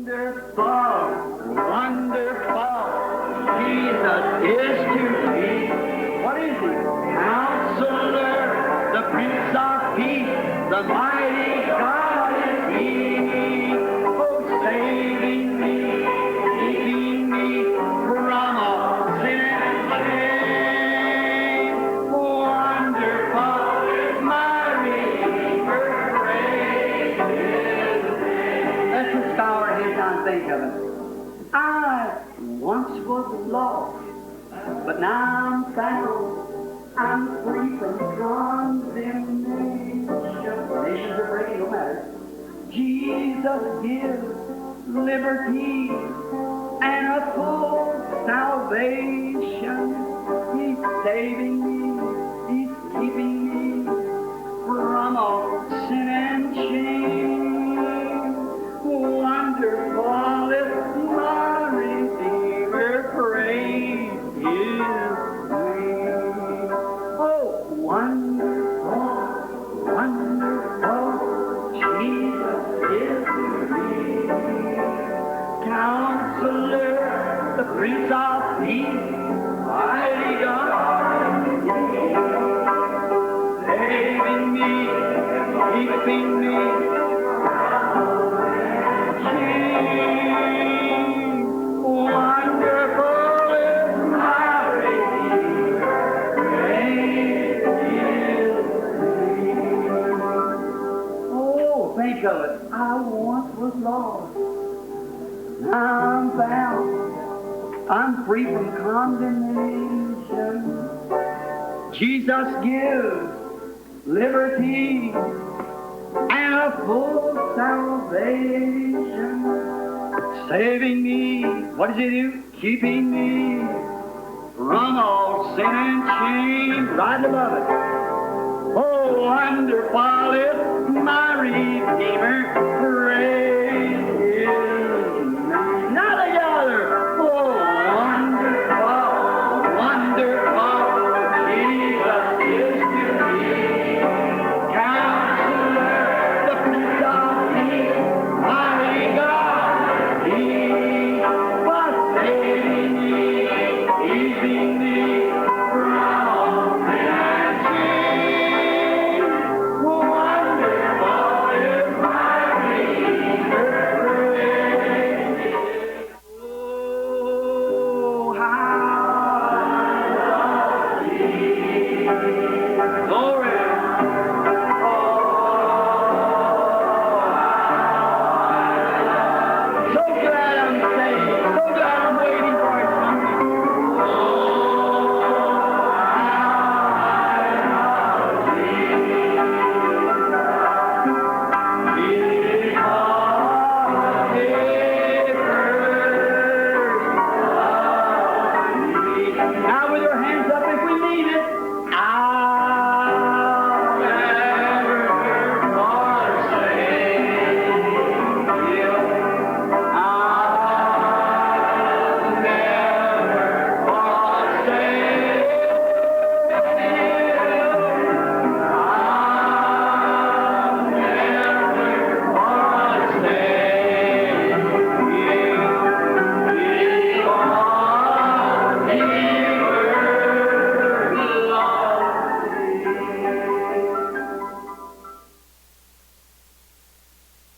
Wonderful, wonderful, Jesus is to me. What is He? Counselor, the Prince of Peace, the mighty God is He. Oh, saving me, keeping me from all sin and shame. Wonderful is my Redeemer, praise His name. Let's just bow our heads down and think of Him. I once was lost, but now I'm found. I'm free from condemnation. Nations are breaking, no matter. Jesus gives liberty and a full salvation. He's saving me. He's keeping me from all sin and shame. Wonderful is my Redeemer, praise His name. Oh, wonderful, wonderful, Jesus is to me. Counselor, the Prince of Peace, mighty God, saving me, keeping me. Wonderful is my Redeemer, praise His name. Oh, think of it. I once was lost. Now I'm found. I'm free from condemnation. Jesus gives liberty and a full salvation. Saving me, what does He do? Keeping me from all sin and shame. Right above it. Oh, wonderful is my Redeemer, praise His name. Now together. Oh, wonderful, wonderful, Jesus is to me. Counselor, the Prince of Peace, mighty God, He was saving me, keeping me from all sin and shame. Wonderful is my Redeemer, praise. Oh, how glory. So glad I'm saved. So glad I'm waiting for His coming. Now with your hands up if we mean it. I'll never forsake you. I'll never forsake you. I'll never forsake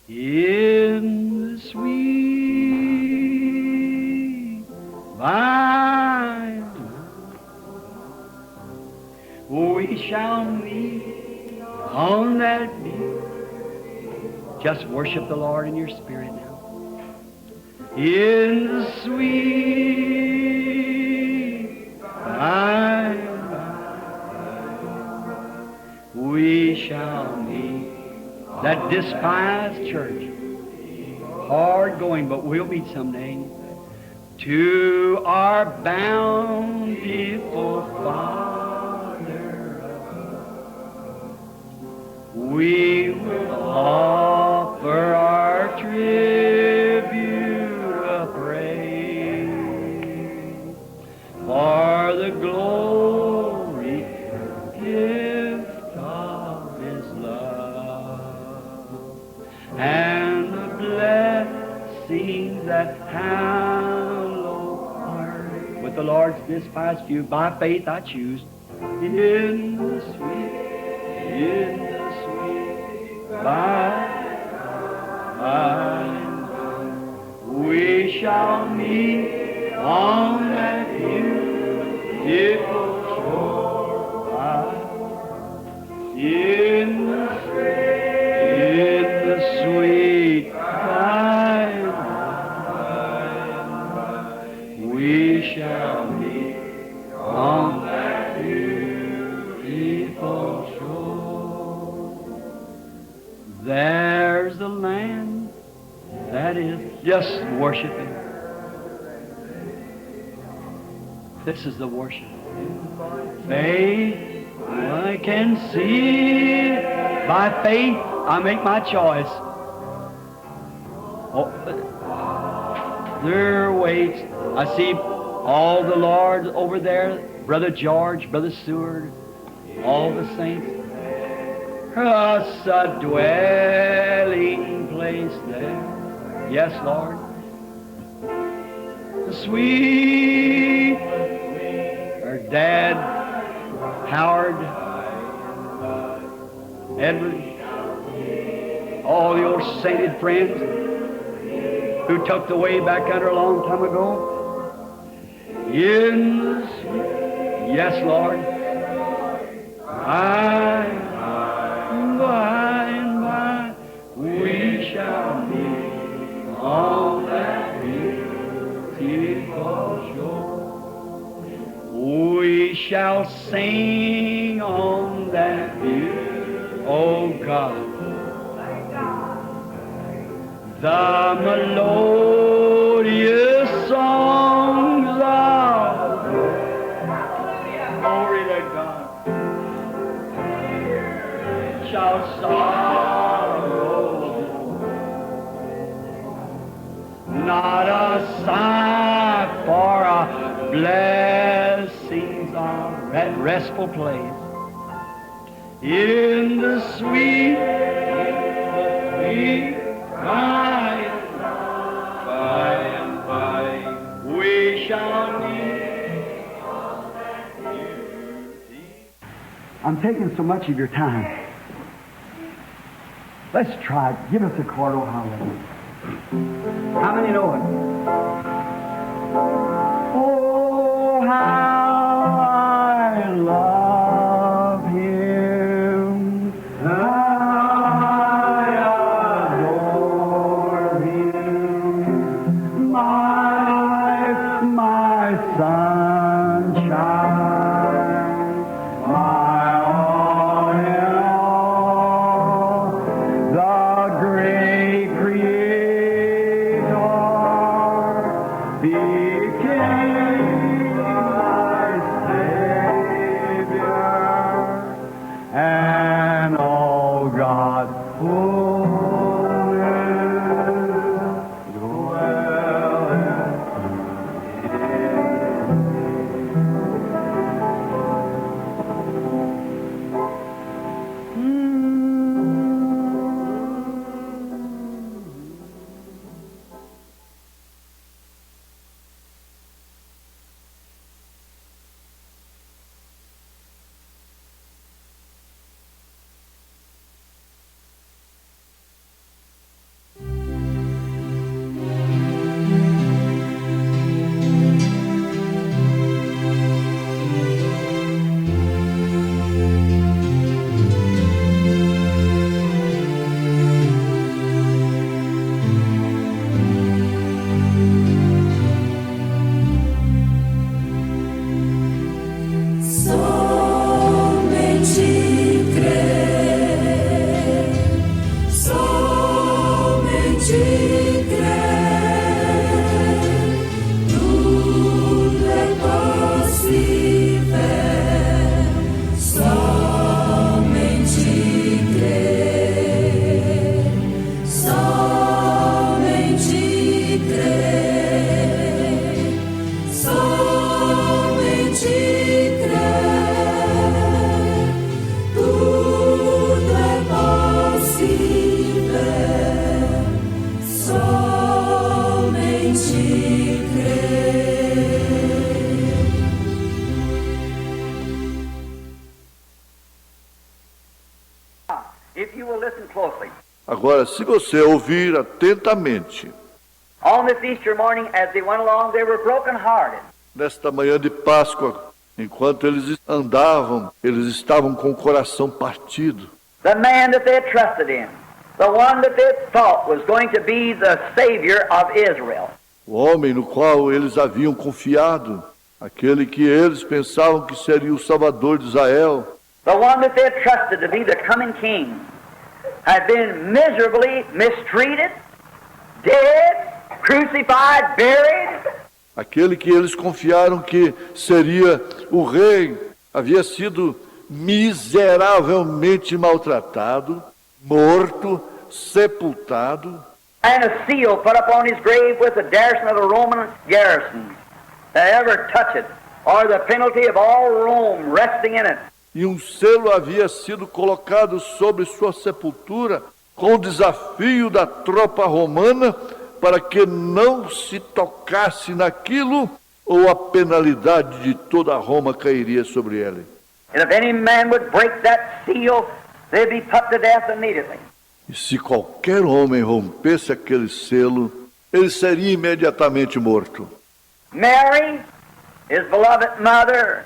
in the sweet by we shall meet on that day. Just worship the Lord in your spirit now. In the sweet by we shall meet. That despised church, hard going, but we'll meet someday. To our bountiful Father, we will offer our tribute of praise for the glory gift of His love and the blessing that hallowed heart. With the Lord's despised few, by faith I choose. In the sweet by we shall meet on that beautiful shore. In the sweet by we shall meet on that beautiful shore. There's a land that is just worshiping. This is the worship. Faith, I can see. By faith, I make my choice. Oh, there waits. I see all the Lord over there, Brother George, Brother Seward, all the saints. Us a dwelling place there. Yes, Lord. The sweet, her dad, Howard, Edward, all the old sainted friends who tucked away back under a long time ago. In the sweet, yes, Lord. By and by, we shall meet on that beautiful shore. We shall sing on that beautiful, oh God, the melodious songs of glory to God. Shall sorrow not a sigh for a blessings of restful place in the sweet by and by we shall meet on that beauty. I'm taking so much of your time. Let's try it. Give us a chord, oh hallelujah. How many know it? Oh, how I love Him. I adore Him. My sunshine, my all in all, the great Creator. If you will listen closely. Agora, se você ouvir atentamente, On this Easter morning, as they went along, they were broken-hearted. nesta manhã de Páscoa, enquanto eles andavam, eles estavam com o coração partido. The man that they had trusted in, the one that they thought was going to be the Savior of Israel. O homem no qual eles haviam confiado, aquele que eles pensavam que seria o Salvador de Israel, The one that they had trusted to be the coming king had been miserably mistreated, dead, crucified, buried. aquele que eles confiaram que seria o rei, havia sido miseravelmente maltratado, morto, sepultado, And a seal put upon his grave with the daresome of a Roman garrison to ever touch it, or the penalty of all Rome resting in it. e um selo havia sido colocado sobre sua sepultura com o desafio da tropa romana para que não se tocasse naquilo ou a penalidade de toda Roma cairia sobre ele. And if any man would break that seal, they'd be put to death immediately. E se qualquer homem rompesse aquele selo, ele seria imediatamente morto. Mary, his beloved mother,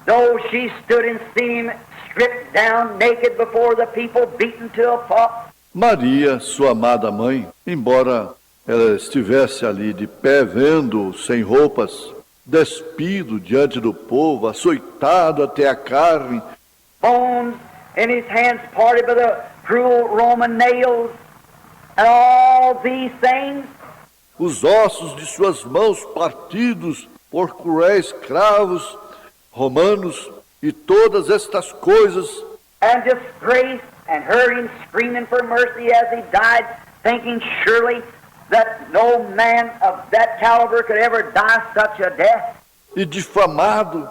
though she stood and seen him stripped down naked before the people, beaten to a pulp, Maria, sua amada mãe, embora ela estivesse ali de pé, vendo, sem roupas, despido diante do povo, açoitado até a carne, bones in his hands parted by the cruel Roman nails, and all these things, os ossos de suas mãos partidos por cruéis cravos romanos, e todas estas coisas, and disgrace, and hurrying, screaming for mercy as he died, thinking surely that no man of that caliber could ever die such a death. e difamado,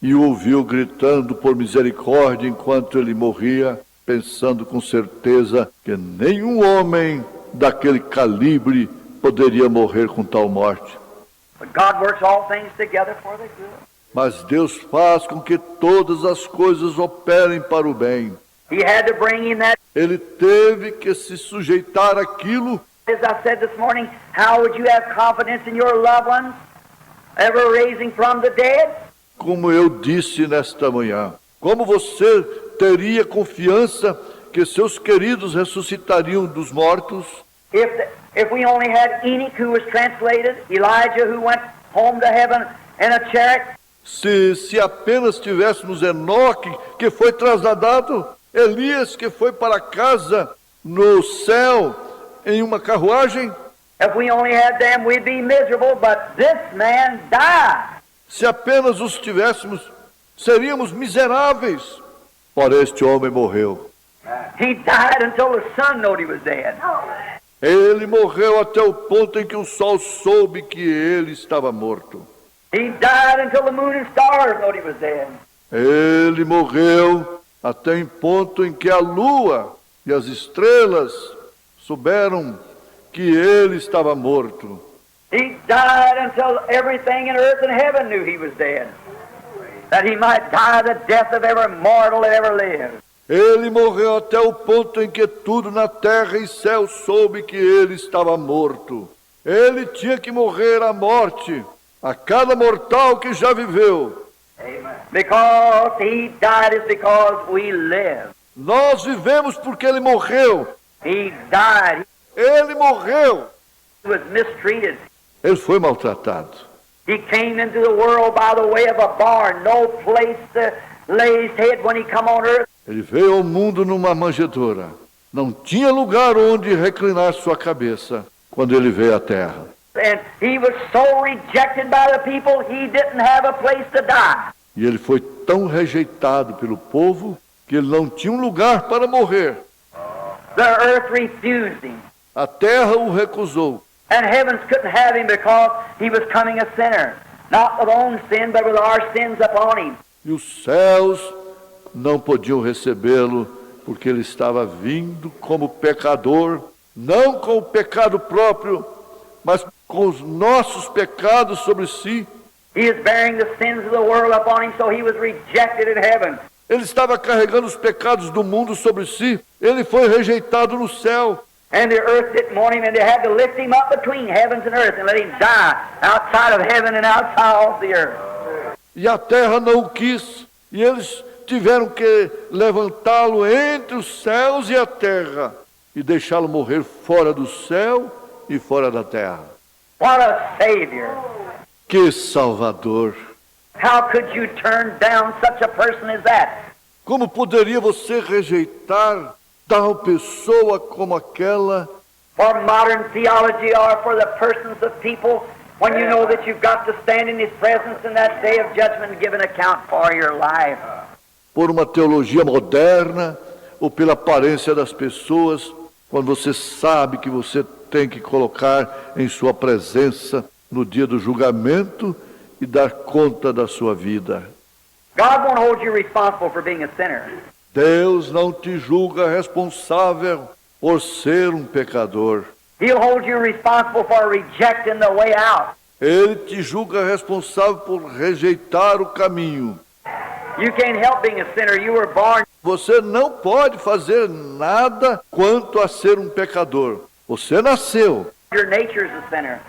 e o ouviu gritando por misericórdia enquanto ele morria, pensando com certeza que nenhum homem daquele calibre poderia morrer com tal morte. But God works all things together for the good. Mas Deus faz com que todas as coisas operem para o bem. He had to bring in that, Ele teve que se sujeitar àquilo. as I said this morning, how would you have confidence in your loved ones ever raising from the dead? Como eu disse nesta manhã, como você teria confiança que seus queridos ressuscitariam dos mortos? If we only had Enoch who was translated, Elijah who went home to heaven in a chariot, Se apenas tivéssemos Enoque, que foi trasladado, Elias, que foi para casa no céu em uma carruagem, if we only had them, we'd be miserable, but this man died. se apenas os tivéssemos, seríamos miseráveis. Ora, este homem morreu. He died until the sun knew he was dead. Ele morreu até o ponto em que o sol soube que ele estava morto. He died until the moon and stars knew he was dead. Ele morreu até o ponto em que a lua e as estrelas souberam que ele estava morto. He died until everything in earth and heaven knew he was dead, that he might die the death of every mortal that ever lived. Ele morreu até o ponto em que tudo na terra e céu soube que ele estava morto. Ele tinha que morrer a morte a cada mortal que já viveu. Because he died is because we live. Nós vivemos porque ele morreu. He died. Ele morreu. He was mistreated. Ele foi maltratado. He came into the world by the way of a barn, no place to lay his head when he come on earth. Ele veio ao mundo numa manjedoura. Não tinha lugar onde reclinar sua cabeça quando ele veio à terra. And he was so rejected by the people, he didn't have a place to die. E ele foi tão rejeitado pelo povo que ele não tinha um lugar para morrer. The earth refused him. A terra o recusou. And heavens couldn't have him because he was coming a sinner. Not with own sin, but with our sins upon him. E os céus não podiam recebê-lo porque ele estava vindo como pecador, não com o pecado próprio, mas com os nossos pecados sobre si. He is bearing the sins of the world upon him, so he was rejected in heaven. Ele estava carregando os pecados do mundo sobre si. Ele foi rejeitado no céu. And the earth didn't want him, and they had to lift him up between heavens and earth and let him die outside of heaven and outside of the earth. E a terra não o quis. E eles tiveram que levantá-lo entre os céus e a terra e deixá-lo morrer fora do céu e fora da terra. What a Savior! Que Salvador! How could you turn down such a person as that? Como poderia você rejeitar tal pessoa como aquela? For modern theology or for the persons of people, when you know that you've got to stand in His presence in that day of judgment and give an account for your life. Por uma teologia moderna ou pela aparência das pessoas, quando você sabe que você tem que colocar em sua presença no dia do julgamento e dar conta da sua vida. God won't hold you responsible for being a sinner. Deus não te julga responsável por ser um pecador. He'll hold you responsible for rejecting the way out. Ele te julga responsável por rejeitar o caminho. You can't help being a sinner. You were born. Você não pode fazer nada quanto a ser um pecador. Você nasceu. Your nature is a sinner,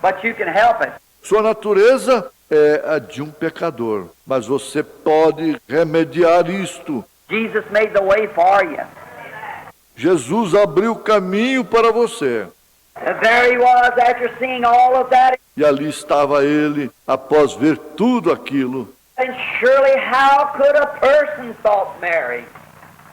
but you can help it. Sua natureza é a de um pecador, mas você pode remediar isto. Jesus made the way for you. Jesus abriu o caminho para você. And there he was after seeing all of that. E ali estava ele, após ver tudo aquilo. And surely how could a person, thought Mary,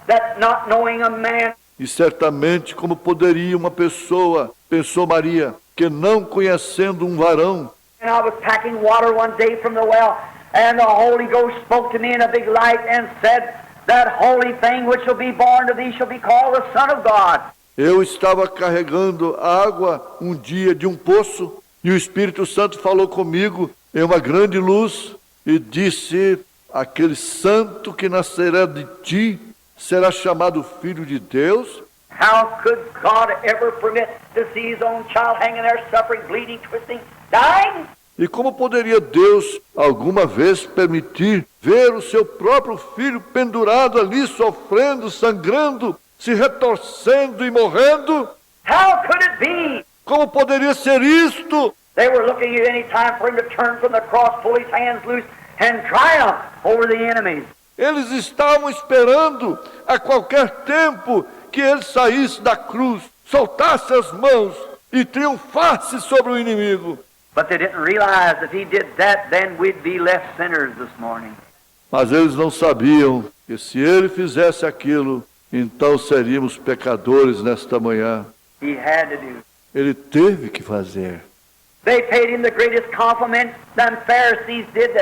that not knowing a man. E certamente como poderia uma pessoa, pensou Maria, que não conhecendo um varão. And I was packing water one day from the well, and the Holy Ghost spoke to me in a big light and said, that holy thing which shall be born of thee shall be called the Son of God. Eu estava carregando água um dia de um poço, e o Espírito Santo falou comigo em uma grande luz, e disse, aquele santo que nascerá de ti, será chamado Filho de Deus. How could God ever permit to see his own child hanging there, suffering, bleeding, twisting, dying? E como poderia Deus alguma vez permitir ver o seu próprio filho pendurado ali, sofrendo, sangrando, se retorcendo e morrendo? How could it be? Como poderia ser isto? They were looking at any time for him to turn from the cross, pull his hands loose, and triumph over the enemies. Eles estavam esperando a qualquer tempo que ele saísse da cruz, soltasse as mãos e triunfasse sobre o inimigo. But they didn't realize if he did that, then we'd be less sinners this morning. Mas eles não sabiam que se ele fizesse aquilo, então seríamos pecadores nesta manhã. He had to do. Ele teve que fazer. They paid him the greatest compliment than Pharisees did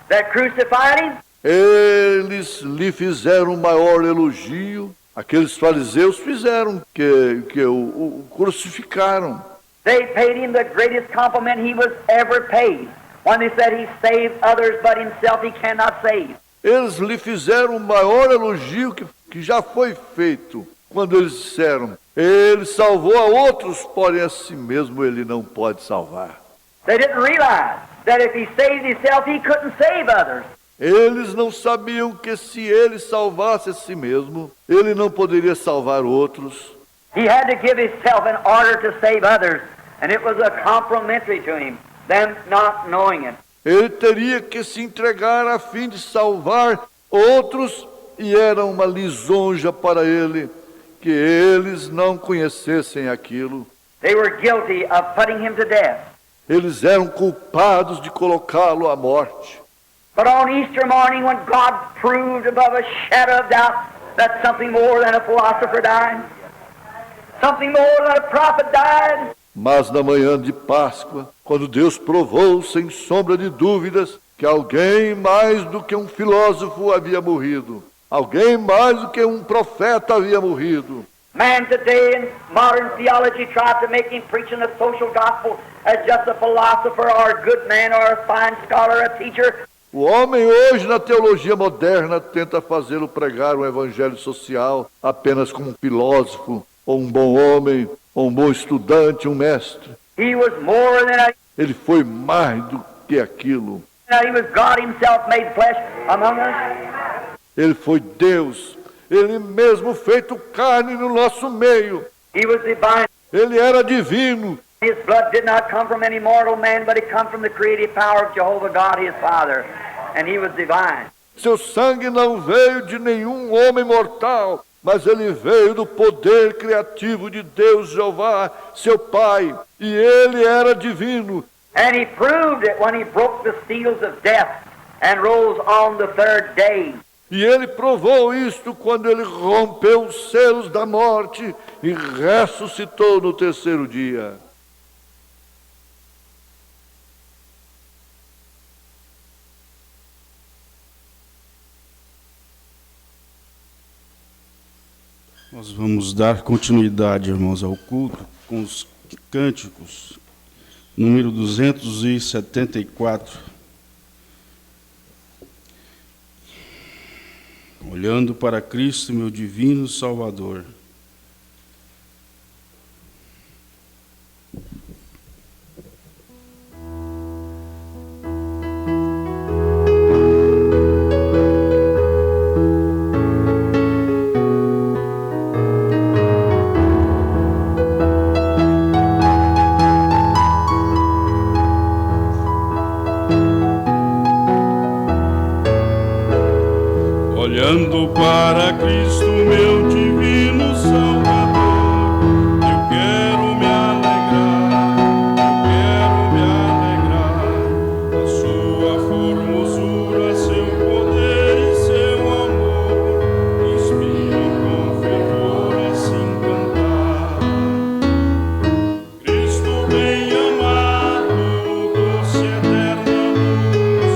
that crucified him. Eles lhe fizeram o maior elogio. Aqueles fariseus fizeram que o crucificaram. They paid him the greatest compliment he was ever paid when they said he saved others, but himself he cannot save. Eles lhe fizeram o maior elogio que já foi feito, quando eles disseram, ele salvou a outros, porém a si mesmo ele não pode salvar. They didn't realize that if he saved himself, he couldn't save others. Eles não sabiam que se ele salvasse a si mesmo, ele não poderia salvar outros. He had to give himself in order to save others, and it was a complimentary to him, them not knowing it. Ele teria que se entregar a fim de salvar outros, e era uma lisonja para ele que eles não conhecessem aquilo. They were guilty of putting him to death. Eles eram culpados de colocá-lo à morte. But on Easter morning, when God proved above a shadow of doubt that something more than a philosopher died, something more than a prophet died. Mas na manhã de Páscoa, quando Deus provou sem sombra de dúvidas que alguém mais do que um filósofo havia morrido, alguém mais do que um profeta havia morrido. Man today in modern theology tried to make him preaching the social gospel as just a philosopher or a good man or a fine scholar, a teacher. O homem hoje na teologia moderna tenta fazê-lo pregar um evangelho social apenas como um filósofo, ou um bom homem, ou um bom estudante, um mestre. He was more than a, Ele foi mais do que aquilo. he was God himself made flesh among us. Ele foi Deus, Ele mesmo feito carne no nosso meio. He was divine. Ele era divino. His blood did not come from any mortal man, but it come from the creative power of Jehovah God, his Father. And he was divine. Seu sangue não veio de nenhum homem mortal, mas ele veio do poder criativo de Deus, Jeová, seu Pai. E ele era divino. And he proved it when he broke the seals of death and rose on the third day. E ele provou isto quando ele rompeu os selos da morte e ressuscitou no terceiro dia. Nós vamos dar continuidade, irmãos, ao culto com os cânticos, número 274. Olhando para Cristo, meu divino Salvador. Olhando para Cristo, meu divino Salvador, eu quero me alegrar, a sua formosura, seu poder e seu amor, inspira com fervor assim cantar. Cristo bem amado, doce eterna luz,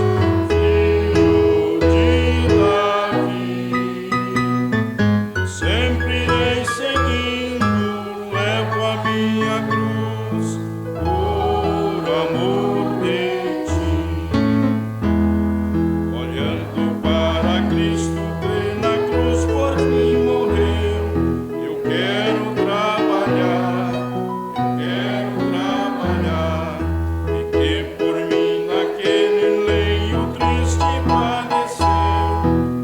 Filho de Davi. Sempre irei seguindo, levo a minha cruz, por amor de ti. Olhando para Cristo, que na cruz por mim morreu, eu quero trabalhar, e que por mim naquele leio triste padeceu,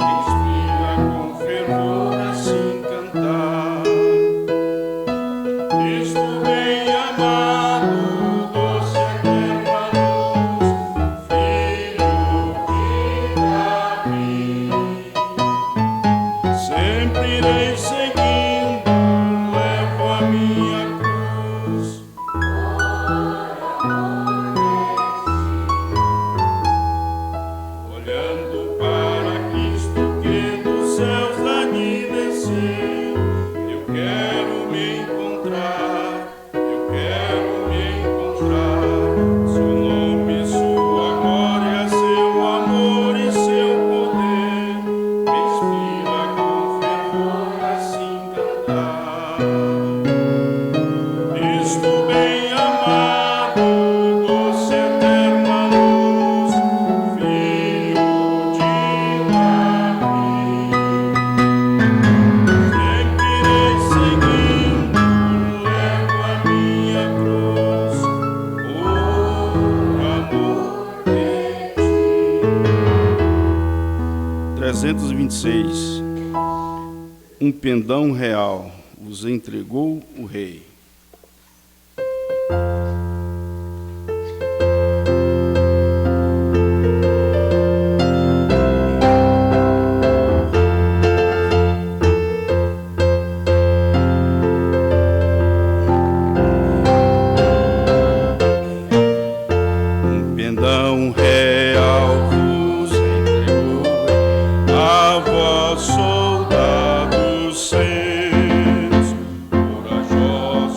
inspira com fervor assim cantar. Cristo bem amado, doce eterna luz, Filho de Davi. Sempre irei seguindo, levo a minha cruz. Olhando para Cristo que dos céus daqui desceu, eu quero me encontrar, seu nome, sua glória, seu amor e seu poder, me inspira com fervor assim cantar. Cristo bem amado, doce eterna luz, Filho de Davi. Sempre irei seguindo, levo a minha cruz, por amor de ti. 326. Um pendão real vos entregou o rei. Um pendão real vos entregou a vós, soldados seus, corajosos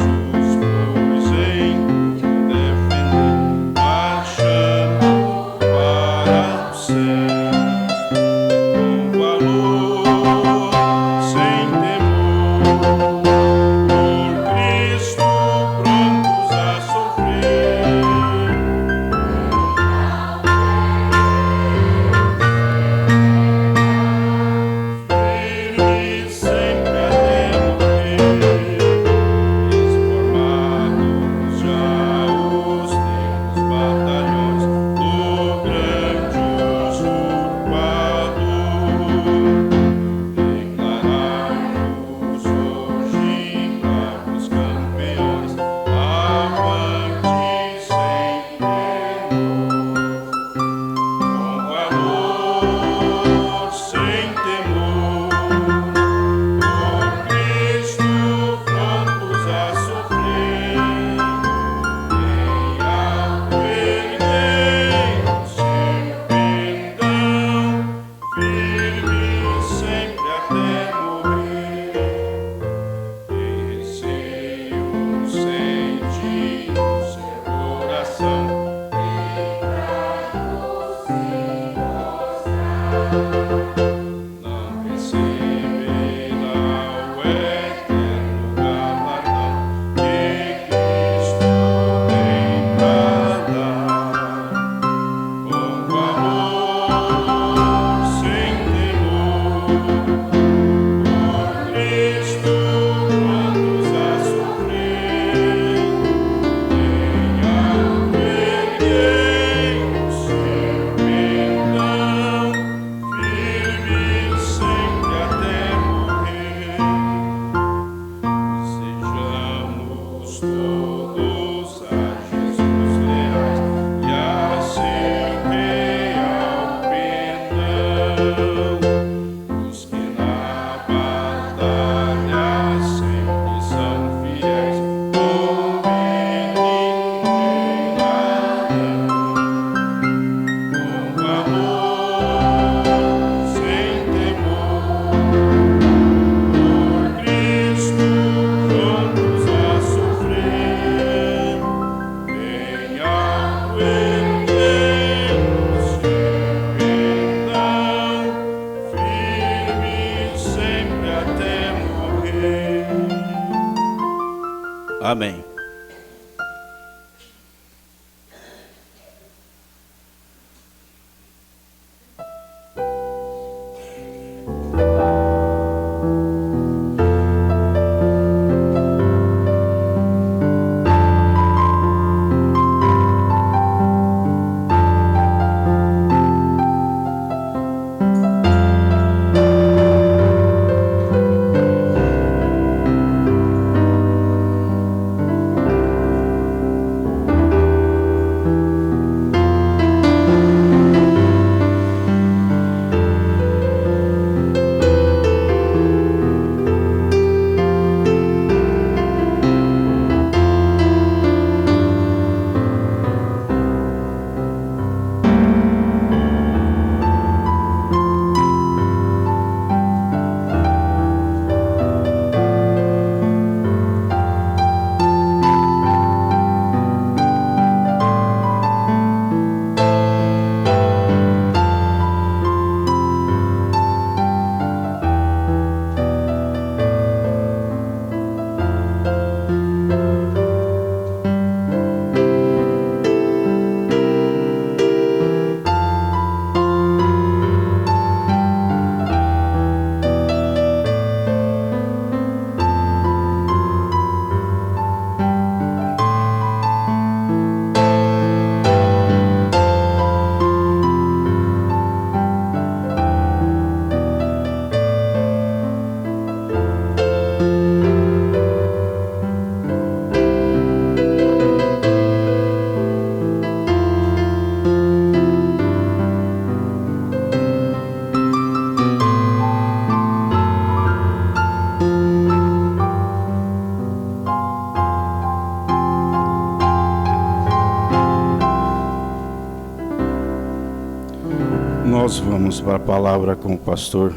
nós vamos para a palavra com o pastor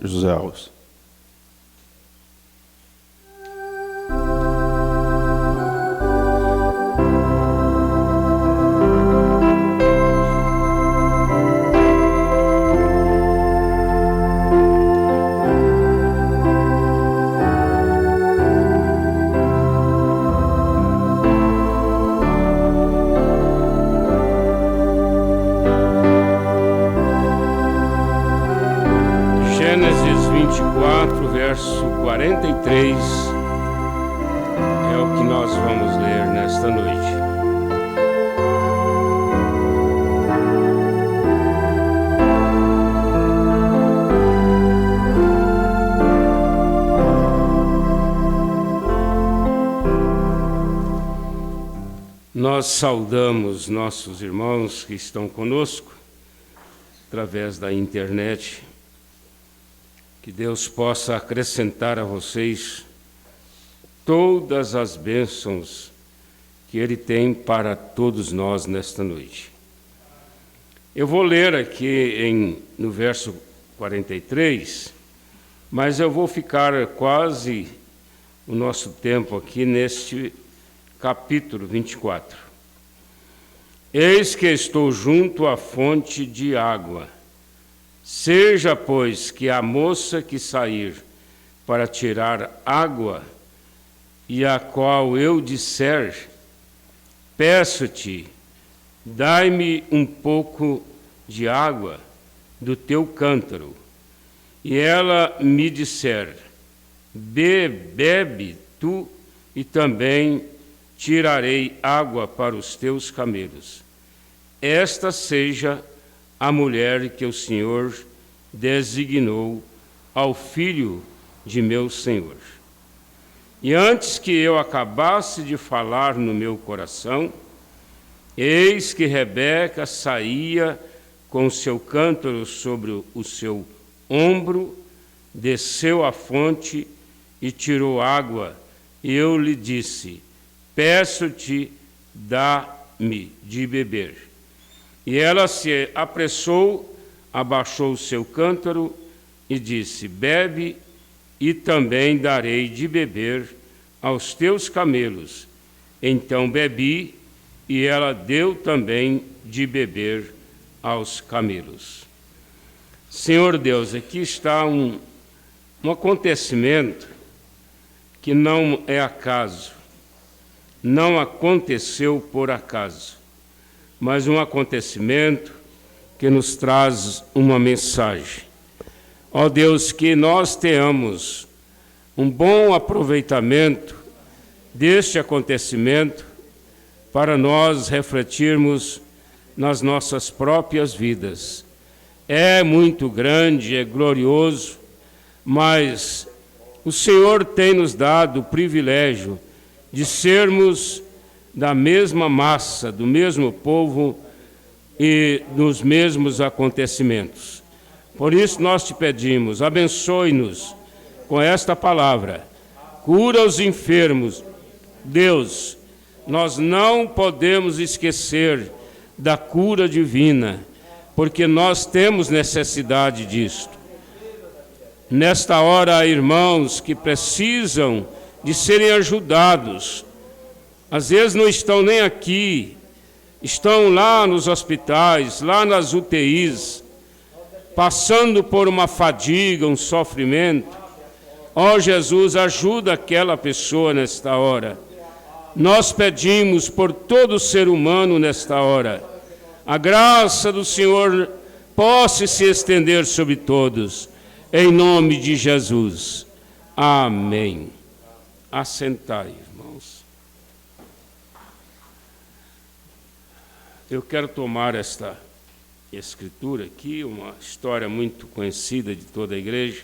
José Alves. Gênesis 24, verso 43, é o que nós vamos ler nesta noite. Nós saudamos nossos irmãos que estão conosco através da internet. Que Deus possa acrescentar a vocês todas as bênçãos que Ele tem para todos nós nesta noite. Eu vou ler aqui no verso 43, mas eu vou ficar quase o nosso tempo aqui neste capítulo 24. Eis que estou junto à fonte de água. Seja, pois, que a moça que sair para tirar água, e a qual eu disser, peço-te, dai-me um pouco de água do teu cântaro, e ela me disser, bebe tu, e também tirarei água para os teus camelos. Esta seja a mulher que o Senhor designou ao filho de meu Senhor. E antes que eu acabasse de falar no meu coração, eis que Rebeca saía com seu cântaro sobre o seu ombro, desceu à fonte e tirou água, e eu lhe disse, peço-te, dá-me de beber. E ela se apressou, abaixou o seu cântaro e disse, bebe, e também darei de beber aos teus camelos. Então bebi, e ela deu também de beber aos camelos. Senhor Deus, aqui está um acontecimento que não é acaso, não aconteceu por acaso, mas um acontecimento que nos traz uma mensagem. Ó Deus, que nós tenhamos um bom aproveitamento deste acontecimento para nós refletirmos nas nossas próprias vidas. É muito grande, é glorioso, mas o Senhor tem nos dado o privilégio de sermos da mesma massa, do mesmo povo e dos mesmos acontecimentos. Por isso nós te pedimos, abençoe-nos com esta palavra, cura os enfermos. Deus, nós não podemos esquecer da cura divina, porque nós temos necessidade disto. Nesta hora, há irmãos que precisam de serem ajudados. Às vezes não estão nem aqui, estão lá nos hospitais, lá nas UTIs, passando por uma fadiga, um sofrimento. Ó Jesus, ajuda aquela pessoa nesta hora. Nós pedimos por todo ser humano nesta hora, a graça do Senhor possa se estender sobre todos, em nome de Jesus. Amém. Assentai, irmãos. Eu quero tomar esta escritura aqui, uma história muito conhecida de toda a igreja.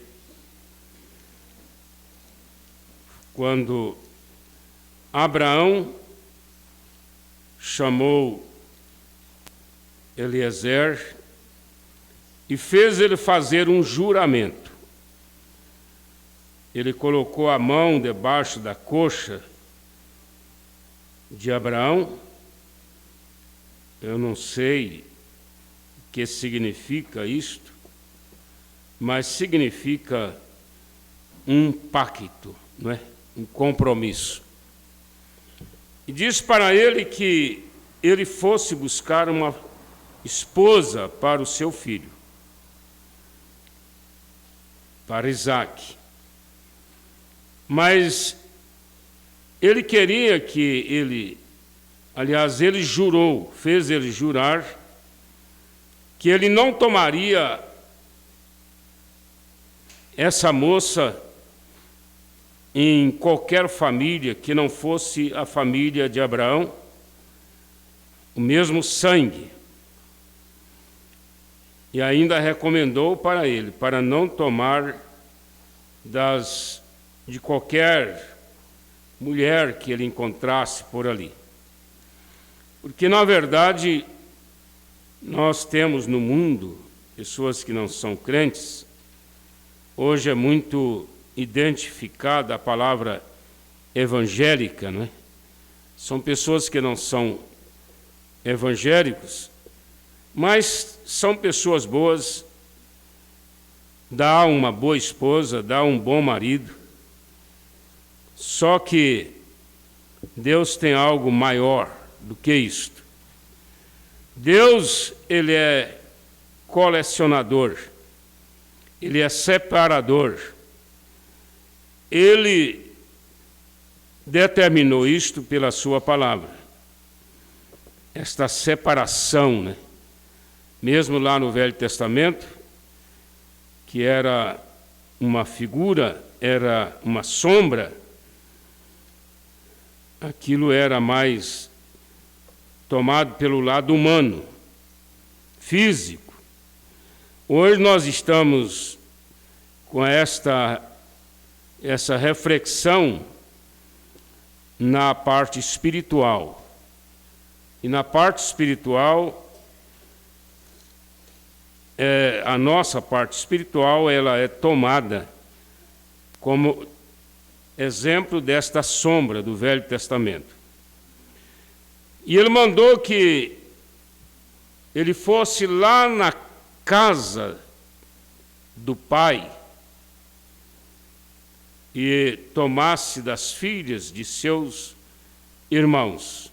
Quando Abraão chamou Eliezer e fez ele fazer um juramento. Ele colocou a mão debaixo da coxa de Abraão. Eu não sei que significa isto, mas significa um pacto, não é? Um compromisso. E diz para ele que ele fosse buscar uma esposa para o seu filho, para Isaque. Mas ele queria que ele jurou, fez ele jurar, que ele não tomaria essa moça em qualquer família que não fosse a família de Abraão, o mesmo sangue. E ainda recomendou para ele, para não tomar de qualquer mulher que ele encontrasse por ali. Porque, na verdade, nós temos no mundo pessoas que não são crentes. Hoje é muito identificada a palavra evangélica, não é? São pessoas que não são evangélicos, mas são pessoas boas, dá uma boa esposa, dá um bom marido. Só que Deus tem algo maior do que isto. Deus, ele é colecionador, ele é separador. Ele determinou isto pela sua palavra. Esta separação, né? Mesmo lá no Velho Testamento, que era uma figura, era uma sombra, aquilo era mais tomado pelo lado humano, físico. Hoje nós estamos com essa reflexão na parte espiritual. E na parte espiritual, a nossa parte espiritual, ela é tomada como exemplo desta sombra do Velho Testamento. E ele mandou que ele fosse lá na casa do pai e tomasse das filhas de seus irmãos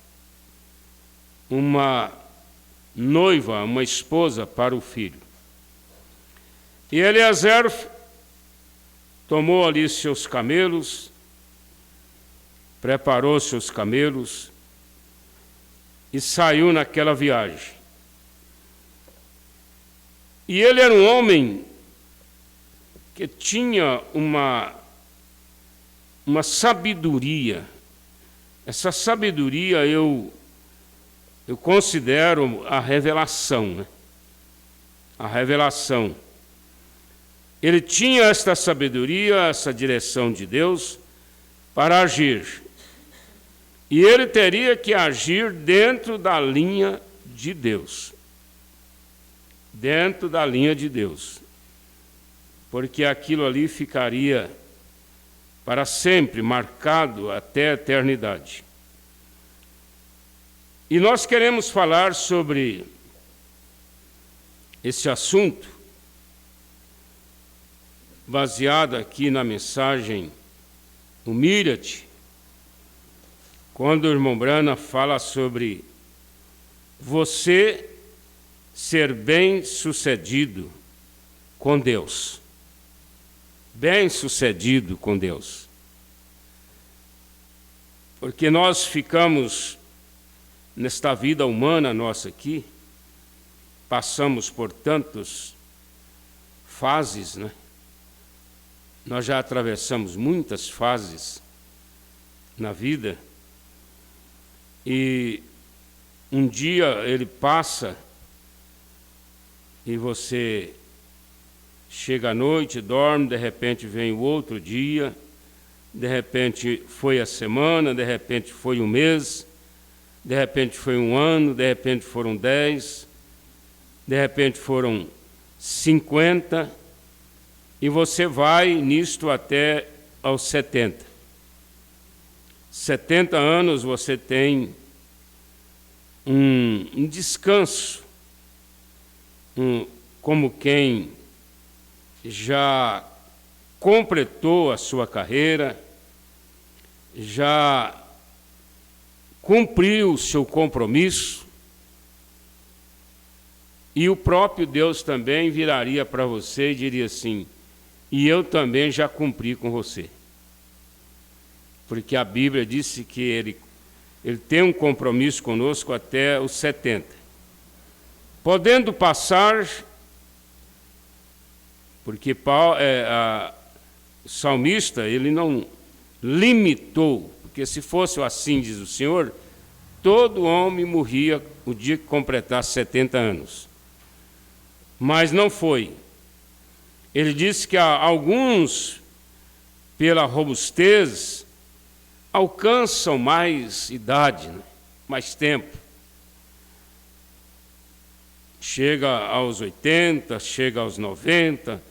uma noiva, uma esposa para o filho. E Eliezer tomou ali seus camelos, preparou seus camelos e saiu naquela viagem. E ele era um homem que tinha uma sabedoria. Essa sabedoria eu considero a revelação, né? A revelação. Ele tinha esta sabedoria, essa direção de Deus para agir. E ele teria que agir dentro da linha de Deus. Dentro da linha de Deus. Porque aquilo ali ficaria para sempre marcado até a eternidade. E nós queremos falar sobre esse assunto, baseado aqui na mensagem Humilha-te, quando o irmão Brana fala sobre você ser bem-sucedido com Deus. Bem-sucedido com Deus. Porque nós ficamos, nesta vida humana nossa aqui, passamos por tantas fases, né? Nós já atravessamos muitas fases na vida, e um dia ele passa e você chega à noite, dorme, de repente vem o outro dia, de repente foi a semana, de repente foi um mês, de repente foi um ano, de repente foram 10, de repente foram 50, e você vai nisto até aos 70. 70 anos você tem um descanso como quem já completou a sua carreira, já cumpriu o seu compromisso, e o próprio Deus também viraria para você e diria assim: e eu também já cumpri com você. Porque a Bíblia disse que ele tem um compromisso conosco até os 70. Podendo passar, porque o salmista, ele não limitou, porque se fosse assim, diz o Senhor, todo homem morria o dia que completasse 70 anos. Mas não foi. Ele disse que alguns, pela robustez, alcançam mais idade, né? Mais tempo. Chega aos 80, chega aos 90,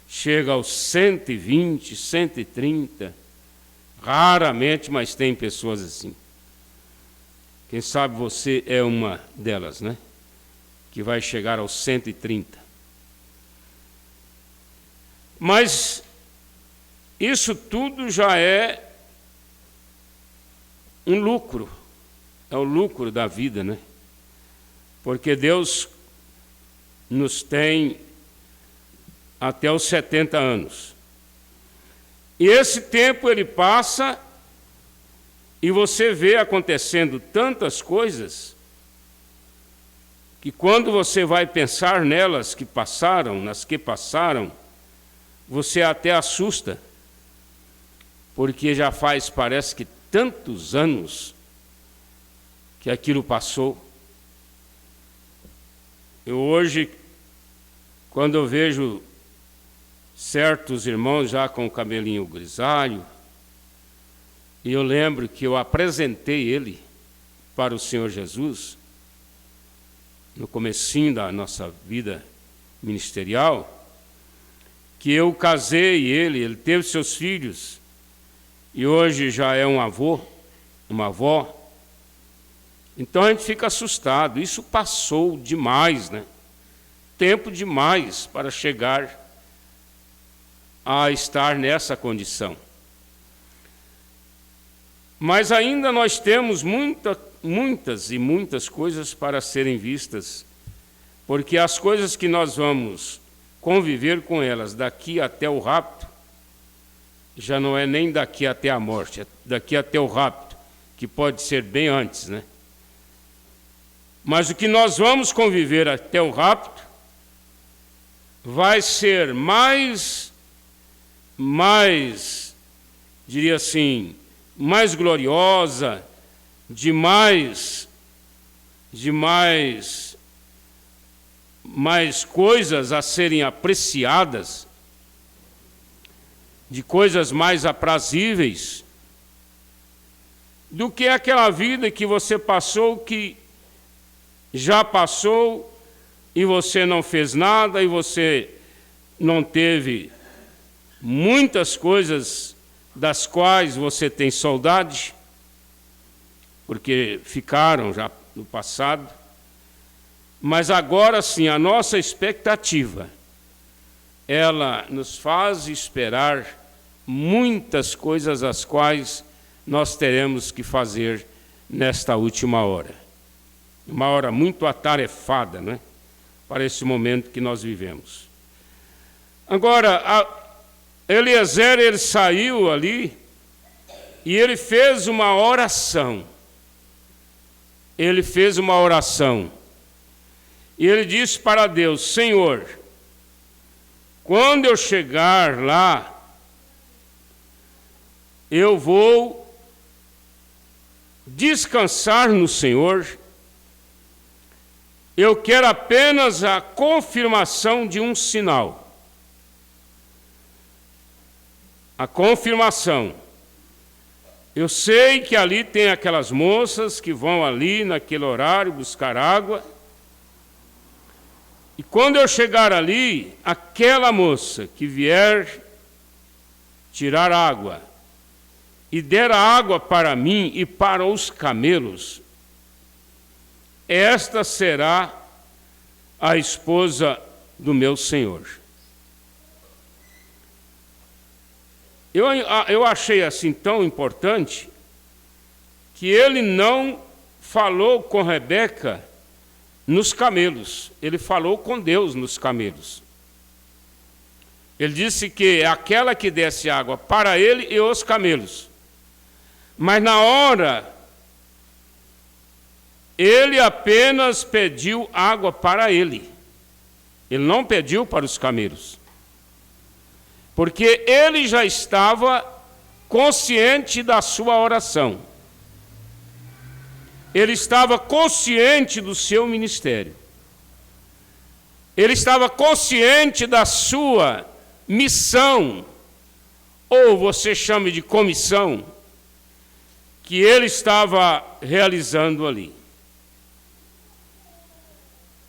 chega aos 120, 130. Raramente, mas tem pessoas assim. Quem sabe você é uma delas, né? Que vai chegar aos 130. Mas isso tudo já é um lucro, é o lucro da vida, né? Porque Deus nos tem até os 70 anos. E esse tempo ele passa e você vê acontecendo tantas coisas que quando você vai pensar nelas que passaram, nas que passaram, você até assusta, porque já faz, parece que tantos anos que aquilo passou. Eu hoje, quando eu vejo certos irmãos já com o cabelinho grisalho, e eu lembro que eu apresentei ele para o Senhor Jesus, no comecinho da nossa vida ministerial, que eu casei ele teve seus filhos, e hoje já é um avô, uma avó. Então a gente fica assustado. Isso passou demais, né? Tempo demais para chegar a estar nessa condição. Mas ainda nós temos muitas e muitas coisas para serem vistas, porque as coisas que nós vamos conviver com elas daqui até o rapto, já não é nem daqui até a morte, é daqui até o rapto, que pode ser bem antes, né? Mas o que nós vamos conviver até o rapto vai ser mais, diria assim, mais gloriosa, de mais coisas a serem apreciadas, de coisas mais aprazíveis, do que aquela vida que você passou, que já passou, e você não fez nada, e você não teve muitas coisas das quais você tem saudade, porque ficaram já no passado. Mas agora sim, a nossa expectativa, ela nos faz esperar muitas coisas as quais nós teremos que fazer nesta última hora. Uma hora muito atarefada, né? Para esse momento que nós vivemos. Agora, Eliezer, ele saiu ali e ele fez uma oração. Ele fez uma oração. E ele disse para Deus: Senhor, quando eu chegar lá, eu vou descansar no Senhor. Eu quero apenas a confirmação de um sinal. A confirmação. Eu sei que ali tem aquelas moças que vão ali naquele horário buscar água. E quando eu chegar ali, aquela moça que vier tirar água e der a água para mim e para os camelos, esta será a esposa do meu Senhor. Eu achei assim tão importante que ele não falou com Rebeca nos camelos, ele falou com Deus nos camelos. Ele disse que é aquela que desse água para ele e os camelos. Mas na hora, ele apenas pediu água para ele. Ele não pediu para os camelos. Porque ele já estava consciente da sua oração. Ele estava consciente do seu ministério. Ele estava consciente da sua missão, ou você chame de comissão, que ele estava realizando ali.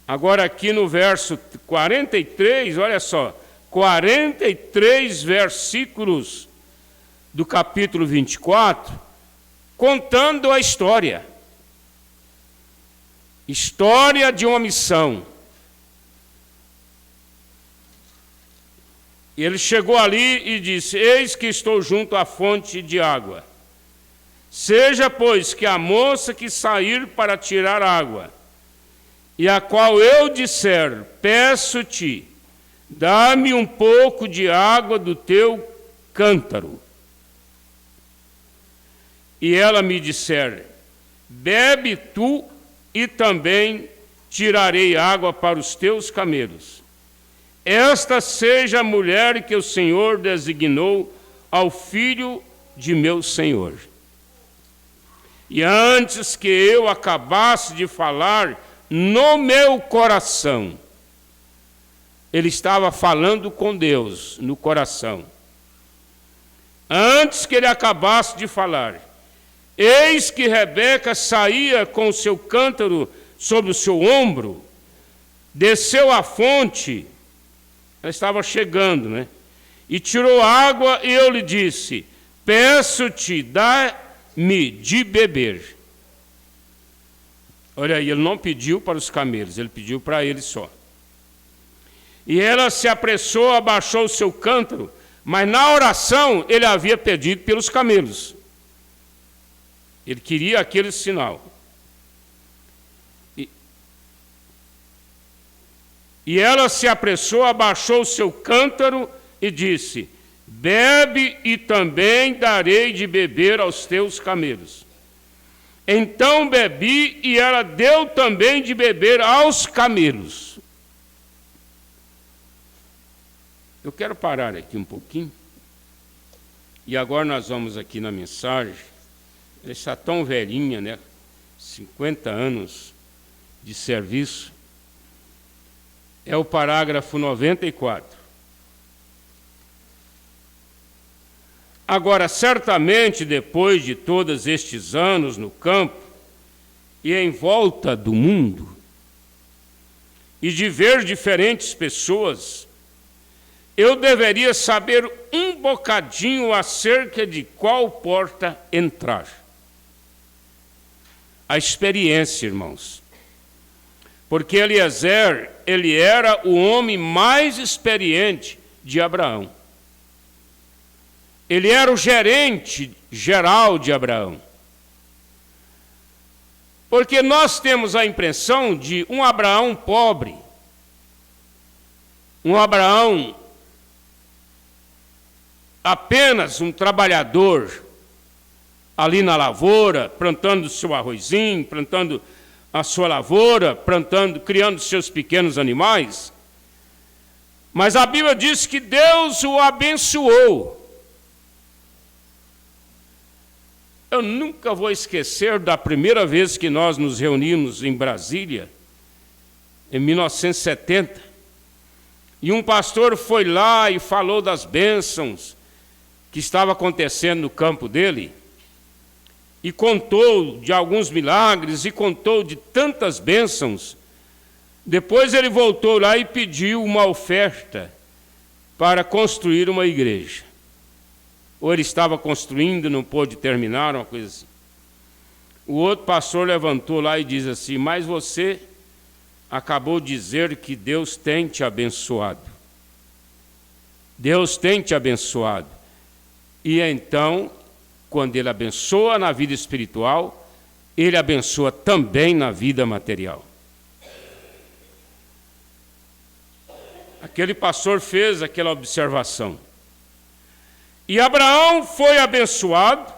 Agora aqui no verso 43, olha só, 43 versículos do capítulo 24, contando a história. História de uma missão. E ele chegou ali e disse: eis que estou junto à fonte de água. Seja, pois, que a moça que sair para tirar água, e a qual eu disser, peço-te, dá-me um pouco de água do teu cântaro. E ela me disser, bebe tu, e também tirarei água para os teus camelos. Esta seja a mulher que o Senhor designou ao filho de meu Senhor. E antes que eu acabasse de falar no meu coração, ele estava falando com Deus no coração. Antes que ele acabasse de falar, eis que Rebeca saía com o seu cântaro sobre o seu ombro, desceu à fonte, ela estava chegando, né? E tirou água, e eu lhe disse, peço-te, dá-me de beber. Olha aí, ele não pediu para os camelos, ele pediu para ele só. E ela se apressou, abaixou o seu cântaro, mas na oração ele havia pedido pelos camelos. Ele queria aquele sinal. E ela se apressou, abaixou o seu cântaro e disse, bebe e também darei de beber aos teus camelos. Então bebi e ela deu também de beber aos camelos. Eu quero parar aqui um pouquinho. E agora nós vamos aqui na mensagem. Ela está tão velhinha, né? 50 anos de serviço. É o parágrafo 94. Agora, certamente, depois de todos estes anos no campo e em volta do mundo, e de ver diferentes pessoas, eu deveria saber um bocadinho acerca de qual porta entrar. A experiência, irmãos. Porque Eliezer, ele era o homem mais experiente de Abraão. Ele era o gerente geral de Abraão. Porque nós temos a impressão de um Abraão pobre, um Abraão apenas um trabalhador ali na lavoura, plantando seu arrozinho, plantando a sua lavoura, criando seus pequenos animais. Mas a Bíblia diz que Deus o abençoou. Eu nunca vou esquecer da primeira vez que nós nos reunimos em Brasília, em 1970, e um pastor foi lá e falou das bênçãos que estava acontecendo no campo dele, e contou de alguns milagres, e contou de tantas bênçãos. Depois ele voltou lá e pediu uma oferta para construir uma igreja. Ou ele estava construindo, não pôde terminar, uma coisa assim. O outro pastor levantou lá e diz assim, mas você acabou de dizer que Deus tem te abençoado. Deus tem te abençoado. E então, quando Ele abençoa na vida espiritual, Ele abençoa também na vida material. Aquele pastor fez aquela observação. E Abraão foi abençoado,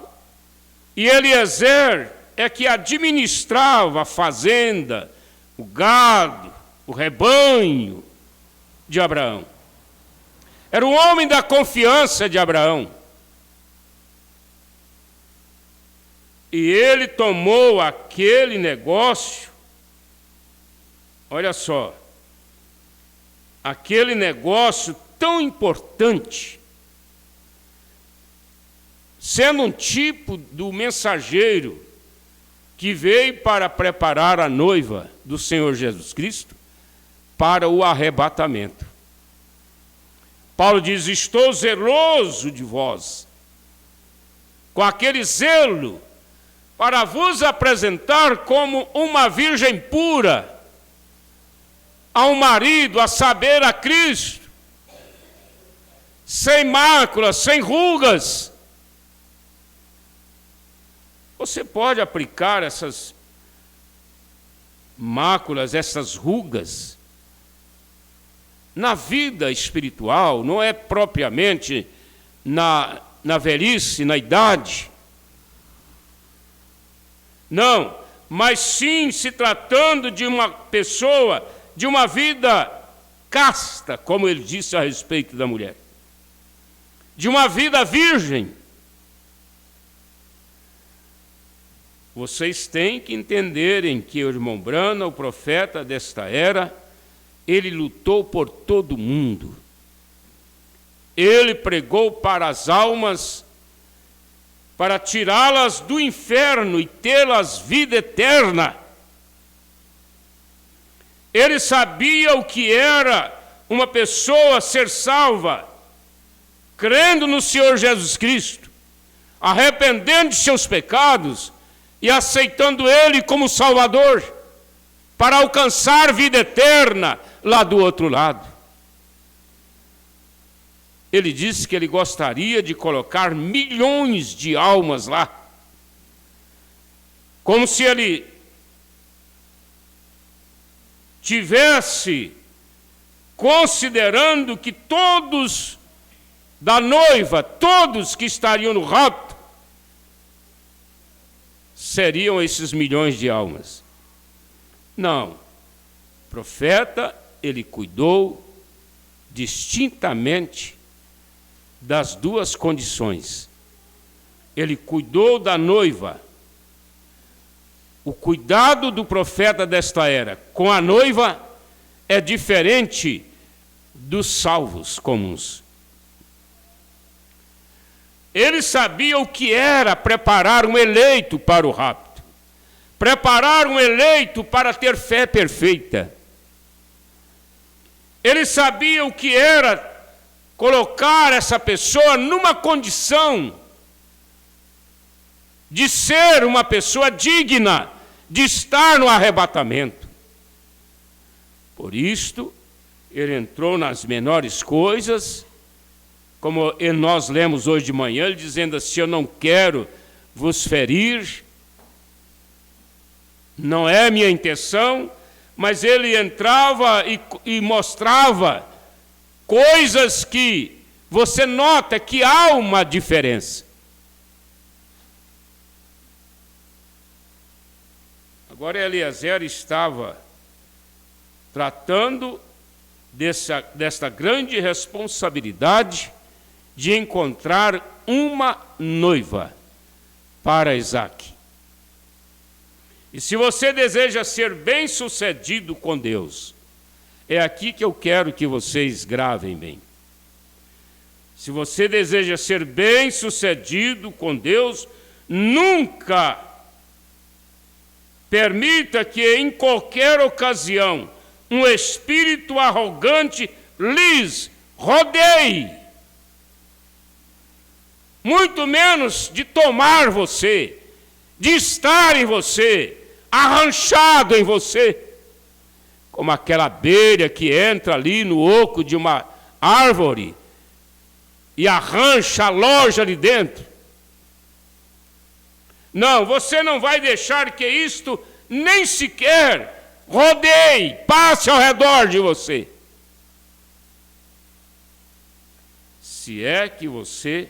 e Eliezer é que administrava a fazenda, o gado, o rebanho de Abraão. Era o homem da confiança de Abraão. E ele tomou aquele negócio, olha só, aquele negócio tão importante, sendo um tipo do mensageiro que veio para preparar a noiva do Senhor Jesus Cristo para o arrebatamento. Paulo diz: estou zeloso de vós, com aquele zelo, para vos apresentar como uma virgem pura ao marido, a saber, a Cristo, sem máculas, sem rugas. Você pode aplicar essas máculas, essas rugas, na vida espiritual, não é propriamente na velhice, na idade. Não, mas sim se tratando de uma pessoa, de uma vida casta, como ele disse a respeito da mulher, de uma vida virgem. Vocês têm que entenderem que o irmão Branham, o profeta desta era, ele lutou por todo mundo. Ele pregou para as almas, para tirá-las do inferno e tê-las vida eterna. Ele sabia o que era uma pessoa ser salva, crendo no Senhor Jesus Cristo, arrependendo de seus pecados e aceitando Ele como Salvador, para alcançar vida eterna lá do outro lado. Ele disse que ele gostaria de colocar milhões de almas lá, como se ele tivesse considerando que todos da noiva, todos que estariam no rapto, seriam esses milhões de almas. Não. O profeta, ele cuidou distintamente das duas condições. Ele cuidou da noiva. O cuidado do profeta desta era com a noiva é diferente dos salvos comuns. Ele sabia o que era preparar um eleito para o rapto, preparar um eleito para ter fé perfeita. Ele sabia o que era colocar essa pessoa numa condição de ser uma pessoa digna de estar no arrebatamento. Por isto, ele entrou nas menores coisas, como nós lemos hoje de manhã, ele dizendo assim: eu não quero vos ferir, não é minha intenção, mas ele entrava e mostrava coisas que você nota que há uma diferença. Agora Eliezer estava tratando desta grande responsabilidade de encontrar uma noiva para Isaque. E se você deseja ser bem-sucedido com Deus, é aqui que eu quero que vocês gravem bem. Se você deseja ser bem-sucedido com Deus, nunca permita que em qualquer ocasião um espírito arrogante lhes rodeie, muito menos de tomar você, de estar em você, arranchado em você, como aquela abelha que entra ali no oco de uma árvore e arrancha a loja ali dentro. Não, você não vai deixar que isto nem sequer rodeie, passe ao redor de você. Se é que você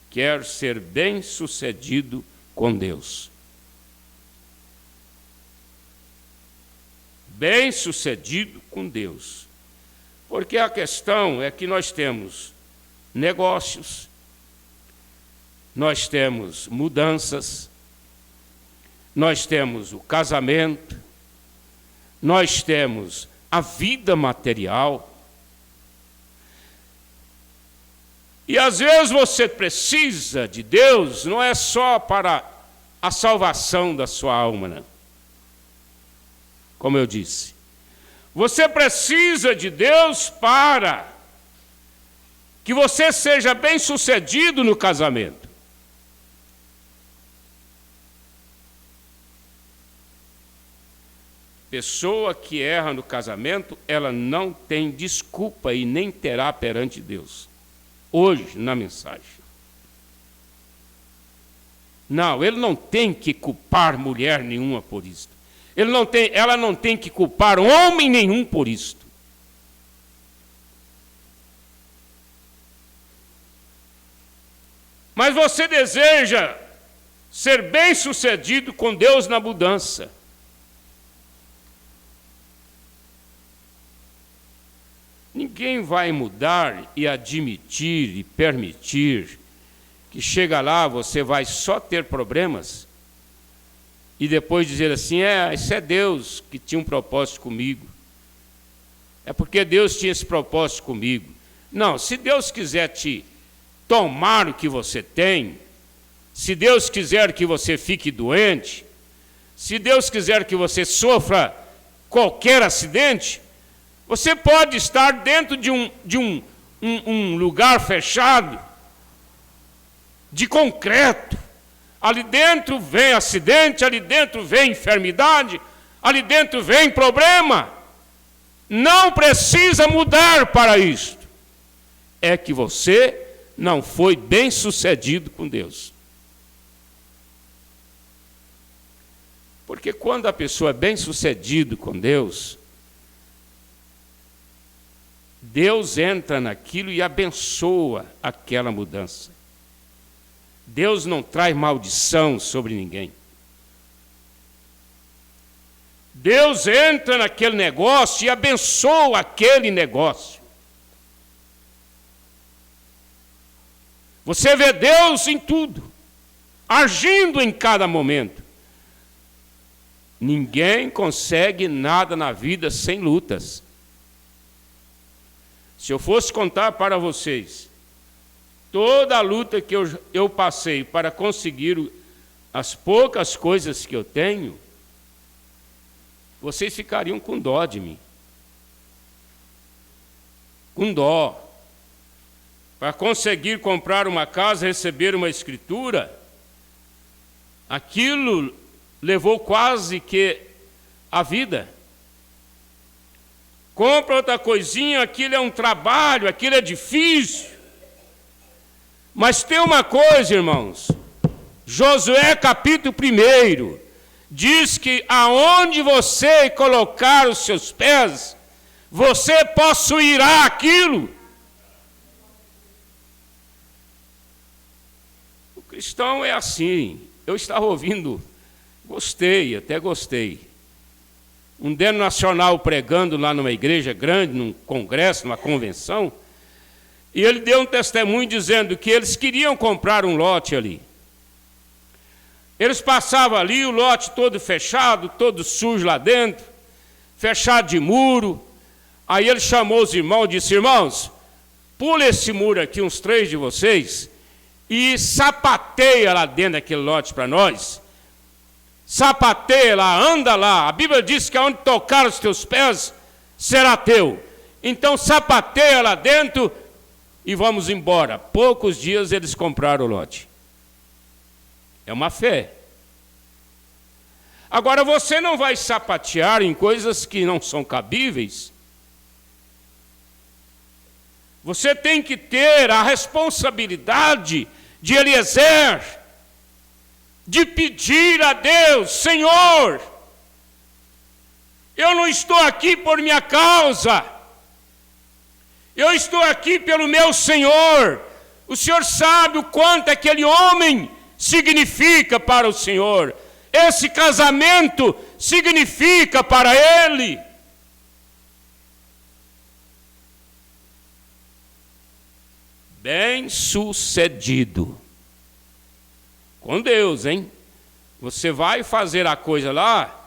quer ser bem-sucedido com Deus. Bem-sucedido com Deus. Porque a questão é que nós temos negócios, nós temos mudanças, nós temos o casamento, nós temos a vida material. E às vezes você precisa de Deus, não é só para a salvação da sua alma, não. Como eu disse, você precisa de Deus para que você seja bem-sucedido no casamento. Pessoa que erra no casamento, ela não tem desculpa e nem terá perante Deus. Hoje, na mensagem. Não, ele não tem que culpar mulher nenhuma por isto. Ela não tem que culpar homem nenhum por isto. Mas você deseja ser bem-sucedido com Deus na mudança. Ninguém vai mudar e admitir e permitir que chega lá, você vai só ter problemas e depois dizer assim, isso é Deus que tinha um propósito comigo. É porque Deus tinha esse propósito comigo. Não, se Deus quiser te tomar o que você tem, se Deus quiser que você fique doente, se Deus quiser que você sofra qualquer acidente, você pode estar dentro de um lugar fechado, de concreto. Ali dentro vem acidente, ali dentro vem enfermidade, ali dentro vem problema. Não precisa mudar para isto. É que você não foi bem-sucedido com Deus. Porque quando a pessoa é bem-sucedido com Deus, Deus entra naquilo e abençoa aquela mudança. Deus não traz maldição sobre ninguém. Deus entra naquele negócio e abençoa aquele negócio. Você vê Deus em tudo, agindo em cada momento. Ninguém consegue nada na vida sem lutas. Se eu fosse contar para vocês toda a luta que eu passei para conseguir as poucas coisas que eu tenho, vocês ficariam com dó de mim. Com dó. Para conseguir comprar uma casa, receber uma escritura, aquilo levou quase que a vida. Compra outra coisinha, aquilo é um trabalho, aquilo é difícil. Mas tem uma coisa, irmãos, Josué capítulo 1, diz que aonde você colocar os seus pés, você possuirá aquilo. O cristão é assim. Eu estava ouvindo, até gostei. Um denominacional pregando lá numa igreja grande, num congresso, numa convenção, e ele deu um testemunho dizendo que eles queriam comprar um lote ali. Eles passavam ali, o lote todo fechado, todo sujo lá dentro, fechado de muro. Aí ele chamou os irmãos e disse, irmãos, pula esse muro aqui, uns 3 de vocês, e sapateia lá dentro daquele lote para nós. Sapateia lá, anda lá. A Bíblia diz que aonde tocar os teus pés, será teu. Então sapateia lá dentro e vamos embora. Poucos dias eles compraram o lote. É uma fé. Agora, você não vai sapatear em coisas que não são cabíveis. Você tem que ter a responsabilidade de Eliezer, de pedir a Deus: Senhor, eu não estou aqui por minha causa, eu estou aqui pelo meu Senhor. O Senhor sabe o quanto aquele homem significa para o Senhor. Esse casamento significa para Ele. Bem-sucedido. Com Deus, hein? Você vai fazer a coisa lá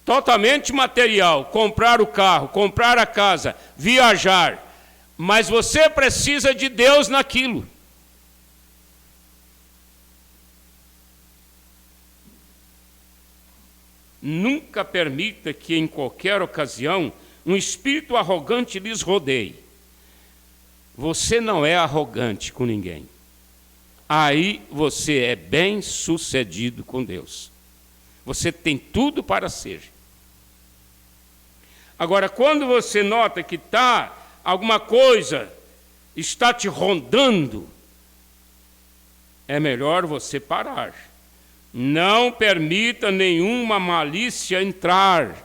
totalmente material, comprar o carro, comprar a casa, viajar, mas você precisa de Deus naquilo. Nunca permita que em qualquer ocasião um espírito arrogante lhes rodeie. Você não é arrogante com ninguém. Aí você é bem-sucedido com Deus. Você tem tudo para ser. Agora, quando você nota que alguma coisa está te rondando, é melhor você parar. Não permita nenhuma malícia entrar.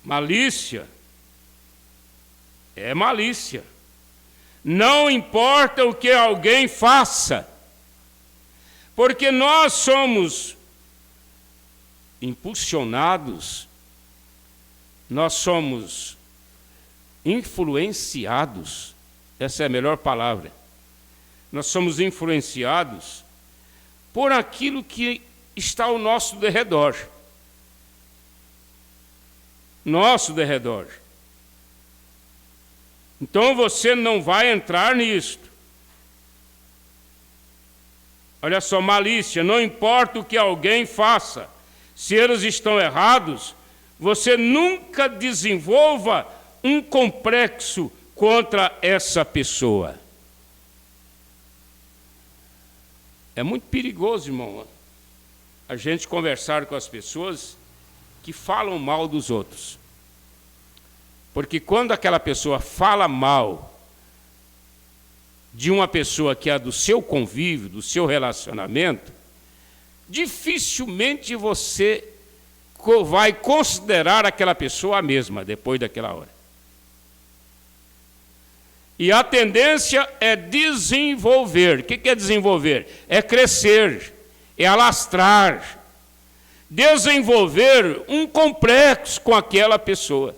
Malícia é malícia. Não importa o que alguém faça, porque nós somos impulsionados, nós somos influenciados, essa é a melhor palavra. Nós somos influenciados por aquilo que está ao nosso derredor. Nosso derredor. Então você não vai entrar nisto. Olha só, malícia, não importa o que alguém faça, se eles estão errados, você nunca desenvolva um complexo contra essa pessoa. É muito perigoso, irmão, a gente conversar com as pessoas que falam mal dos outros. Porque quando aquela pessoa fala mal de uma pessoa que é do seu convívio, do seu relacionamento, dificilmente você vai considerar aquela pessoa a mesma depois daquela hora. E a tendência é desenvolver. O que é desenvolver? É crescer, é alastrar, desenvolver um complexo com aquela pessoa.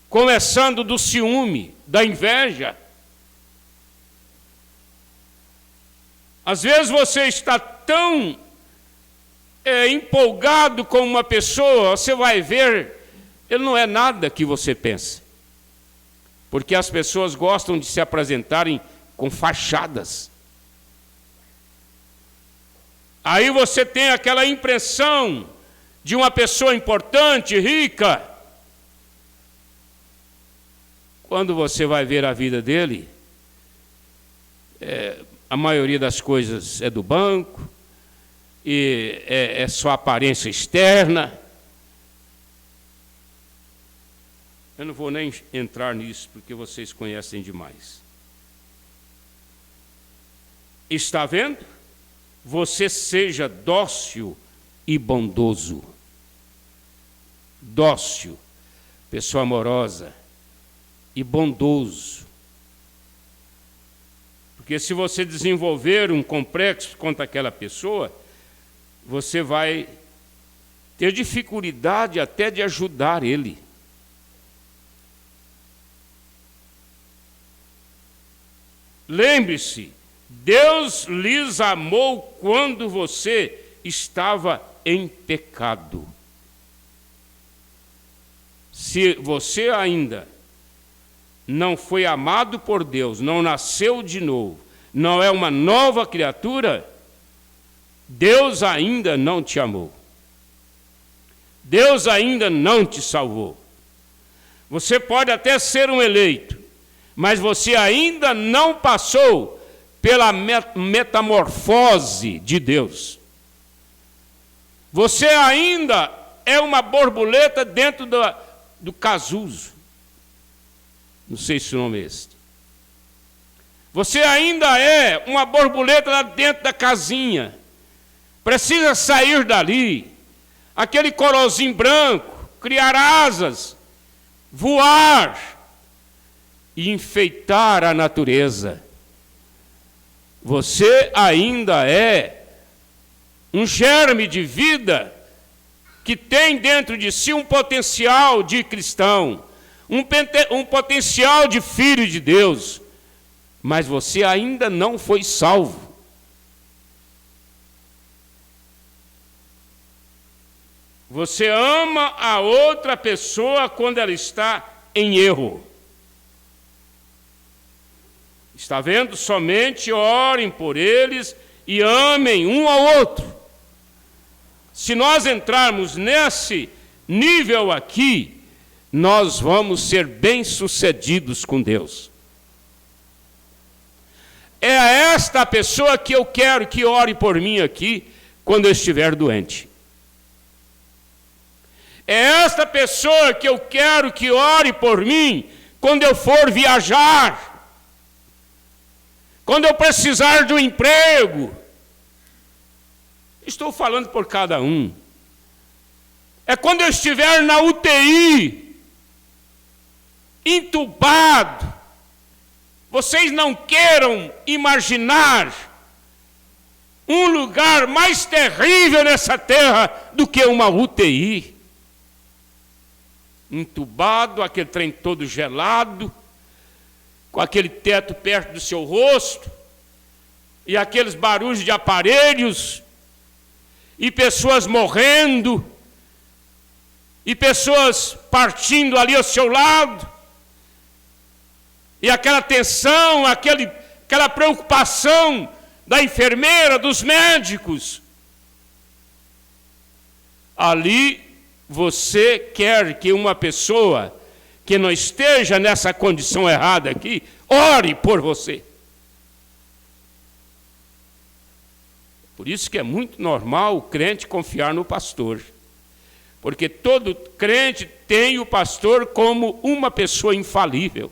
Começando do ciúme, da inveja. Às vezes você está tão empolgado com uma pessoa, você vai ver, ele não é nada que você pensa. Porque as pessoas gostam de se apresentarem com fachadas. Aí você tem aquela impressão de uma pessoa importante, rica. Quando você vai ver a vida dele, a maioria das coisas é do banco, e é só aparência externa. Eu não vou nem entrar nisso, porque vocês conhecem demais. Está vendo? Você seja dócil e bondoso. Dócil, pessoa amorosa e bondoso. Porque se você desenvolver um complexo contra aquela pessoa, você vai ter dificuldade até de ajudar ele. Lembre-se, Deus lhes amou quando você estava em pecado. Se você ainda não foi amado por Deus, não nasceu de novo, não é uma nova criatura, Deus ainda não te amou. Deus ainda não te salvou. Você pode até ser um eleito, mas você ainda não passou pela metamorfose de Deus. Você ainda é uma borboleta dentro do casuso. Não sei se o nome é este. Você ainda é uma borboleta lá dentro da casinha. Precisa sair dali. Aquele corozinho branco, criar asas, voar e enfeitar a natureza. Você ainda é um germe de vida que tem dentro de si um potencial de cristão, um potencial de filho de Deus, mas você ainda não foi salvo. Você ama a outra pessoa quando ela está em erro. Está vendo? Somente orem por eles e amem um ao outro. Se nós entrarmos nesse nível aqui, nós vamos ser bem-sucedidos com Deus. É esta pessoa que eu quero que ore por mim aqui quando eu estiver doente. É esta pessoa que eu quero que ore por mim quando eu for viajar, quando eu precisar de um emprego. Estou falando por cada um. É quando eu estiver na UTI, entubado. Vocês não queiram imaginar um lugar mais terrível nessa terra do que uma UTI. Entubado, aquele trem todo gelado, com aquele teto perto do seu rosto, e aqueles barulhos de aparelhos, e pessoas morrendo, e pessoas partindo ali ao seu lado, e aquela tensão, aquela preocupação da enfermeira, dos médicos. Ali você quer que uma pessoa que não esteja nessa condição errada aqui, ore por você. Por isso que é muito normal o crente confiar no pastor. Porque todo crente tem o pastor como uma pessoa infalível.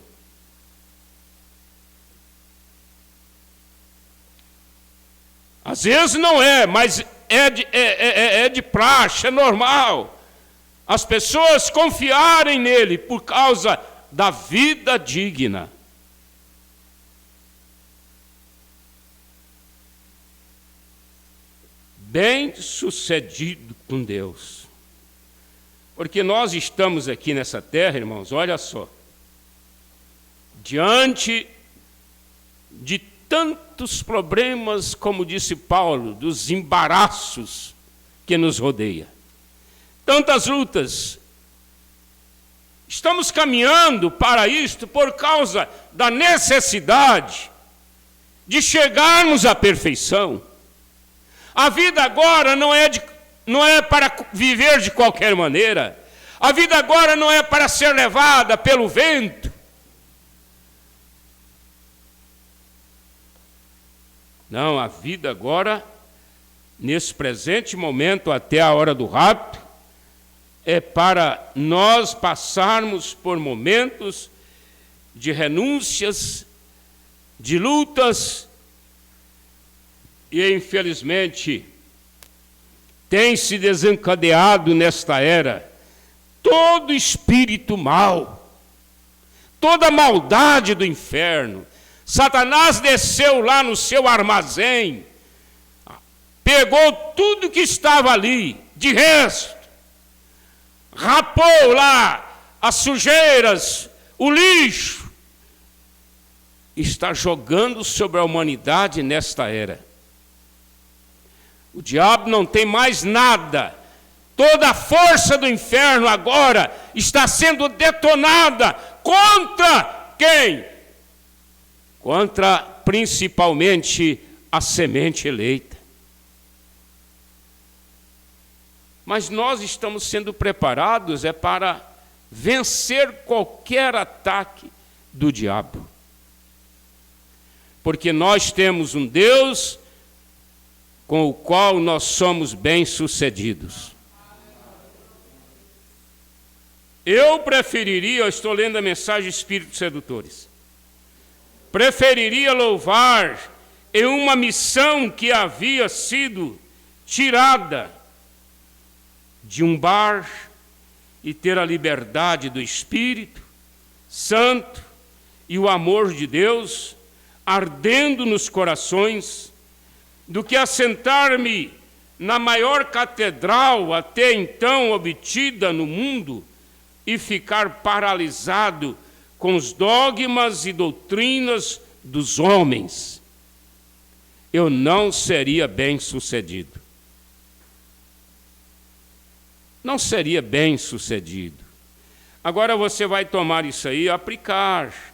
Às vezes não é, mas é de praxe, é normal. As pessoas confiarem nele por causa da vida digna. Bem-sucedido com Deus. Porque nós estamos aqui nessa terra, irmãos, olha só, diante de tantos problemas, como disse Paulo, dos embaraços que nos rodeia. Tantas lutas. Estamos caminhando para isto por causa da necessidade de chegarmos à perfeição. A vida agora não é para viver de qualquer maneira. A vida agora não é para ser levada pelo vento. Não, a vida agora, nesse presente momento, até a hora do rapto, é para nós passarmos por momentos de renúncias, de lutas, e infelizmente tem se desencadeado nesta era todo espírito mau, toda maldade do inferno. Satanás desceu lá no seu armazém, pegou tudo que estava ali, de resto, rapou lá as sujeiras, o lixo, está jogando sobre a humanidade nesta era. O diabo não tem mais nada. Toda a força do inferno agora está sendo detonada contra quem? Contra principalmente a semente eleita. Mas nós estamos sendo preparados para vencer qualquer ataque do diabo. porque nós temos um Deus com o qual nós somos bem-sucedidos. Eu preferiria, eu estou lendo a mensagem Espíritos Sedutores, preferiria louvar em uma missão que havia sido tirada de um bar e ter a liberdade do Espírito Santo e o amor de Deus ardendo nos corações, do que assentar-me na maior catedral até então obtida no mundo e ficar paralisado com os dogmas e doutrinas dos homens. Eu não seria bem-sucedido. Não seria bem-sucedido. Agora você vai tomar isso aí e aplicar.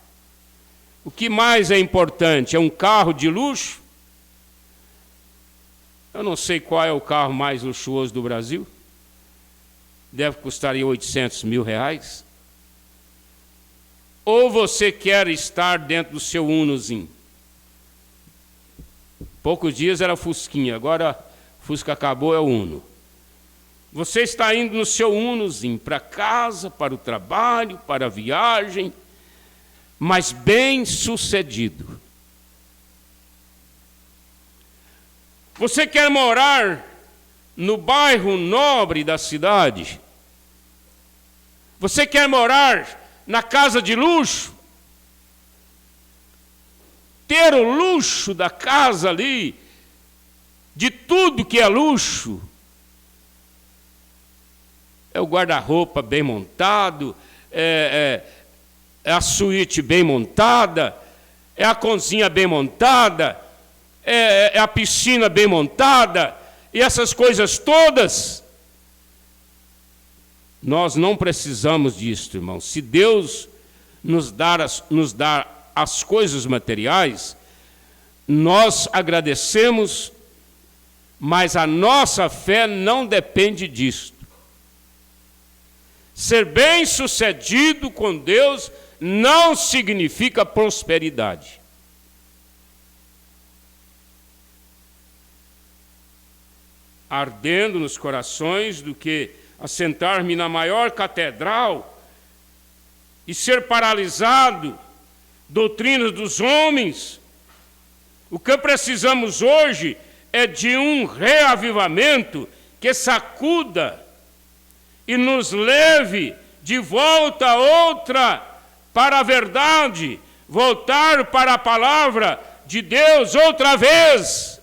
O que mais é importante? É um carro de luxo? Eu não sei qual é o carro mais luxuoso do Brasil. Deve custar aí 800 mil reais. Ou você quer estar dentro do seu Unozinho? Poucos dias era Fusquinha, agora Fusca acabou, é o Uno. Você está indo no seu Unozinho, para casa, para o trabalho, para a viagem, mas bem sucedido. Você quer morar no bairro nobre da cidade? Você quer morar na casa de luxo? Ter o luxo da casa ali, de tudo que é luxo? É o guarda-roupa bem montado, é a suíte bem montada, é a cozinha bem montada, é a piscina bem montada, e essas coisas todas. Nós não precisamos disso, irmão. Se Deus nos dar as coisas materiais, nós agradecemos, mas a nossa fé não depende disso. Ser bem-sucedido com Deus não significa prosperidade. Ardendo nos corações do que assentar-me na maior catedral e ser paralisado, doutrinas dos homens. O que precisamos hoje é de um reavivamento que sacuda e nos leve de volta para a verdade, voltar para a palavra de Deus outra vez.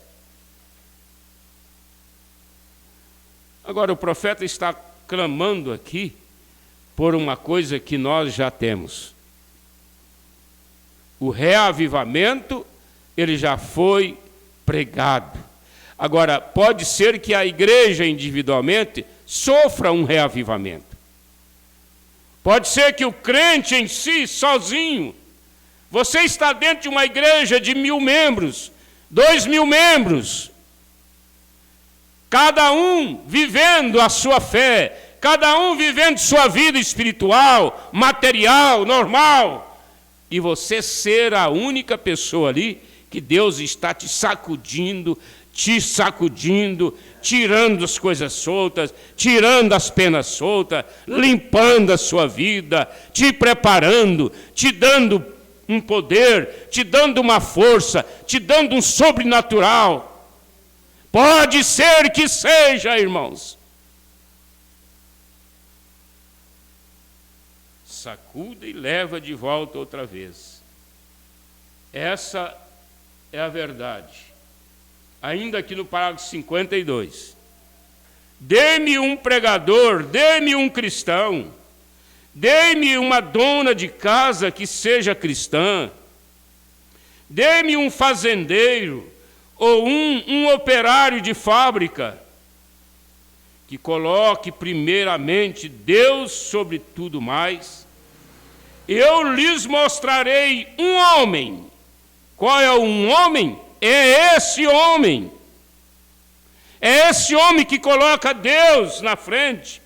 Agora, o profeta está clamando aqui por uma coisa que nós já temos. O reavivamento, ele já foi pregado. Agora, pode ser que a igreja individualmente sofra um reavivamento. Pode ser que o crente em si, sozinho, você está dentro de uma igreja de 1.000 membros, 2.000 membros, cada um vivendo a sua fé, cada um vivendo sua vida espiritual, material, normal, e você ser a única pessoa ali que Deus está te sacudindo, tirando as coisas soltas, tirando as penas soltas, limpando a sua vida, te preparando, te dando um poder, te dando uma força, te dando um sobrenatural. Pode ser que seja, irmãos. Sacuda e leva de volta outra vez. Essa é a verdade. Ainda aqui no parágrafo 52. Dê-me um pregador, dê-me um cristão, dê-me uma dona de casa que seja cristã, dê-me um fazendeiro ou um operário de fábrica que coloque primeiramente Deus sobre tudo mais. Eu lhes mostrarei um homem. Qual é um homem? É esse homem. É esse homem que coloca Deus na frente.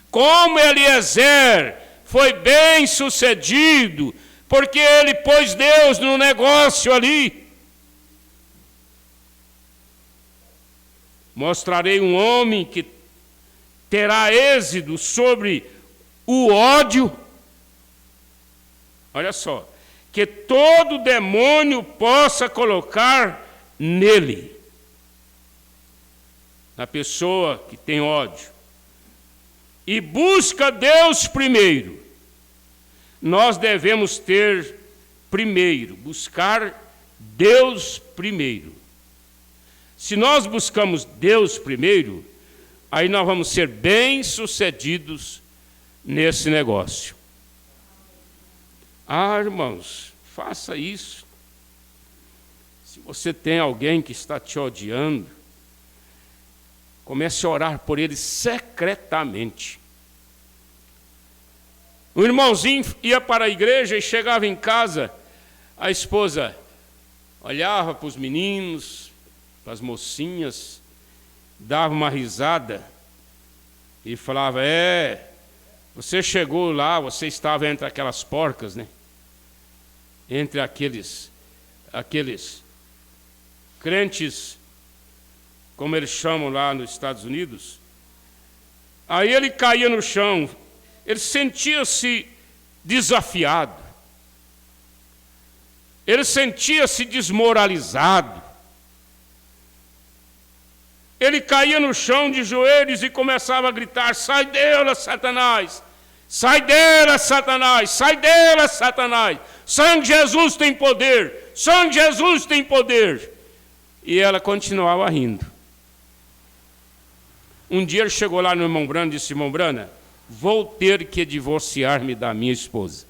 Como Eliezer foi bem sucedido, porque ele pôs Deus no negócio ali. Mostrarei um homem que terá êxito sobre o ódio. Olha só, que todo demônio possa colocar nele, na pessoa que tem ódio, e busca Deus primeiro. Nós devemos ter primeiro, buscar Deus primeiro. Se nós buscamos Deus primeiro, aí nós vamos ser bem-sucedidos nesse negócio. Irmãos, faça isso. Se você tem alguém que está te odiando, comece a orar por ele secretamente. O irmãozinho ia para a igreja e chegava em casa, a esposa olhava para os meninos, para as mocinhas, dava uma risada e falava: você chegou lá, você estava entre aquelas porcas, né? Entre aqueles crentes, como eles chamam lá nos Estados Unidos. Aí ele caía no chão, ele sentia-se desafiado, ele sentia-se desmoralizado. Ele caía no chão de joelhos e começava a gritar: sai dela, Satanás! Sai dela, Satanás! Sai dela, Satanás! Sangue de Jesus tem poder! Sangue de Jesus tem poder! E ela continuava rindo. Um dia ele chegou lá no irmão Brana e disse: irmão Brana, vou ter que divorciar-me da minha esposa.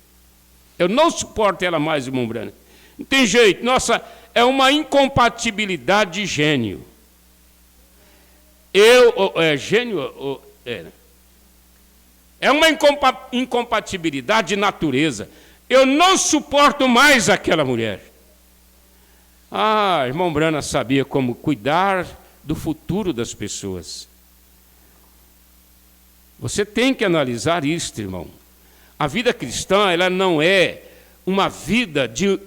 Eu não suporto ela mais, irmão Brana. Não tem jeito. Nossa, é uma incompatibilidade de gênio. É uma incompatibilidade de natureza. Eu não suporto mais aquela mulher. Irmão Brana sabia como cuidar do futuro das pessoas. Você tem que analisar isso, irmão. A vida cristã, ela não é uma vida de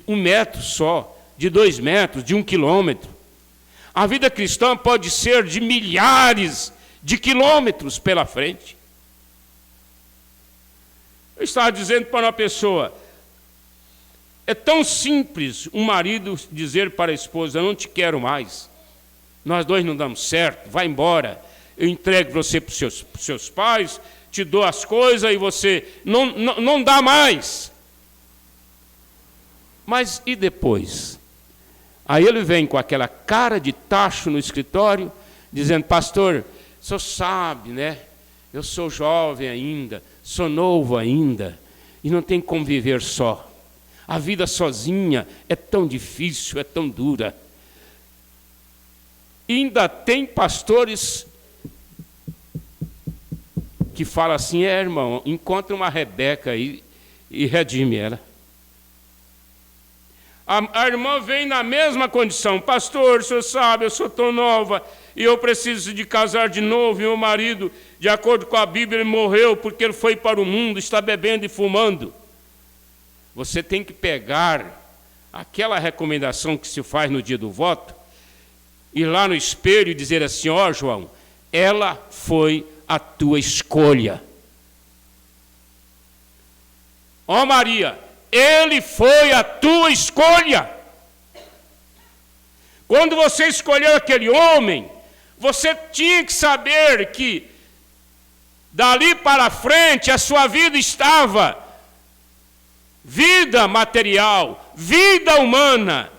1 metro só, de 2 metros, de 1 quilômetro. A vida cristã pode ser de milhares de quilômetros pela frente. Eu estava dizendo para uma pessoa: é tão simples um marido dizer para a esposa: eu não te quero mais, nós dois não damos certo, vai embora, eu entrego você para os seus pais, te dou as coisas e você não dá mais. Mas e depois? Aí ele vem com aquela cara de tacho no escritório, dizendo: pastor, o senhor sabe, né? Eu sou jovem ainda, sou novo ainda, e não tem como viver só. A vida sozinha é tão difícil, é tão dura. E ainda tem pastores que falam assim: irmão, encontra uma Rebeca aí e redime ela. A irmã vem na mesma condição: pastor, o senhor sabe, eu sou tão nova e eu preciso de casar de novo, e meu marido, de acordo com a Bíblia, ele morreu porque ele foi para o mundo, está bebendo e fumando. Você tem que pegar aquela recomendação que se faz no dia do voto, ir lá no espelho e dizer assim: João, ela foi a tua escolha. Maria, ele foi a tua escolha. Quando você escolheu aquele homem, você tinha que saber que dali para frente a sua vida estava vida material, vida humana,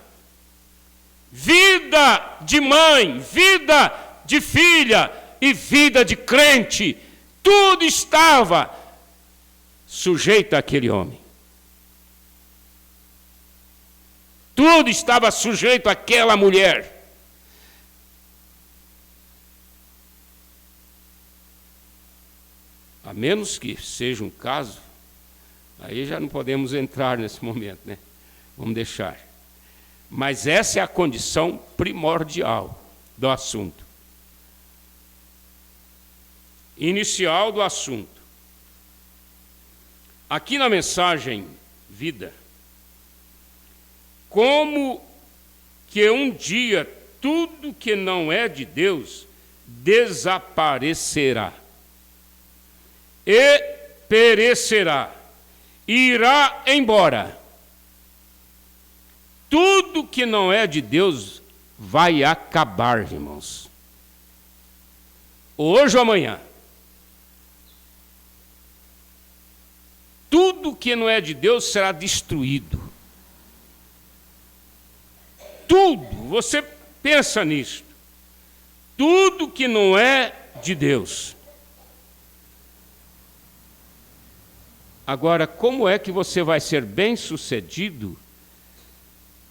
vida de mãe, vida de filha e vida de crente. Tudo estava sujeito àquele homem. Tudo estava sujeito àquela mulher. A menos que seja um caso, aí já não podemos entrar nesse momento, né? Vamos deixar. Mas essa é a condição primordial do assunto. Inicial do assunto. Aqui na mensagem Vida, como que um dia tudo que não é de Deus desaparecerá e perecerá, irá embora. Tudo que não é de Deus vai acabar, irmãos. Hoje ou amanhã. Tudo que não é de Deus será destruído. Tudo, você pensa nisso. Tudo que não é de Deus. Agora, como é que você vai ser bem-sucedido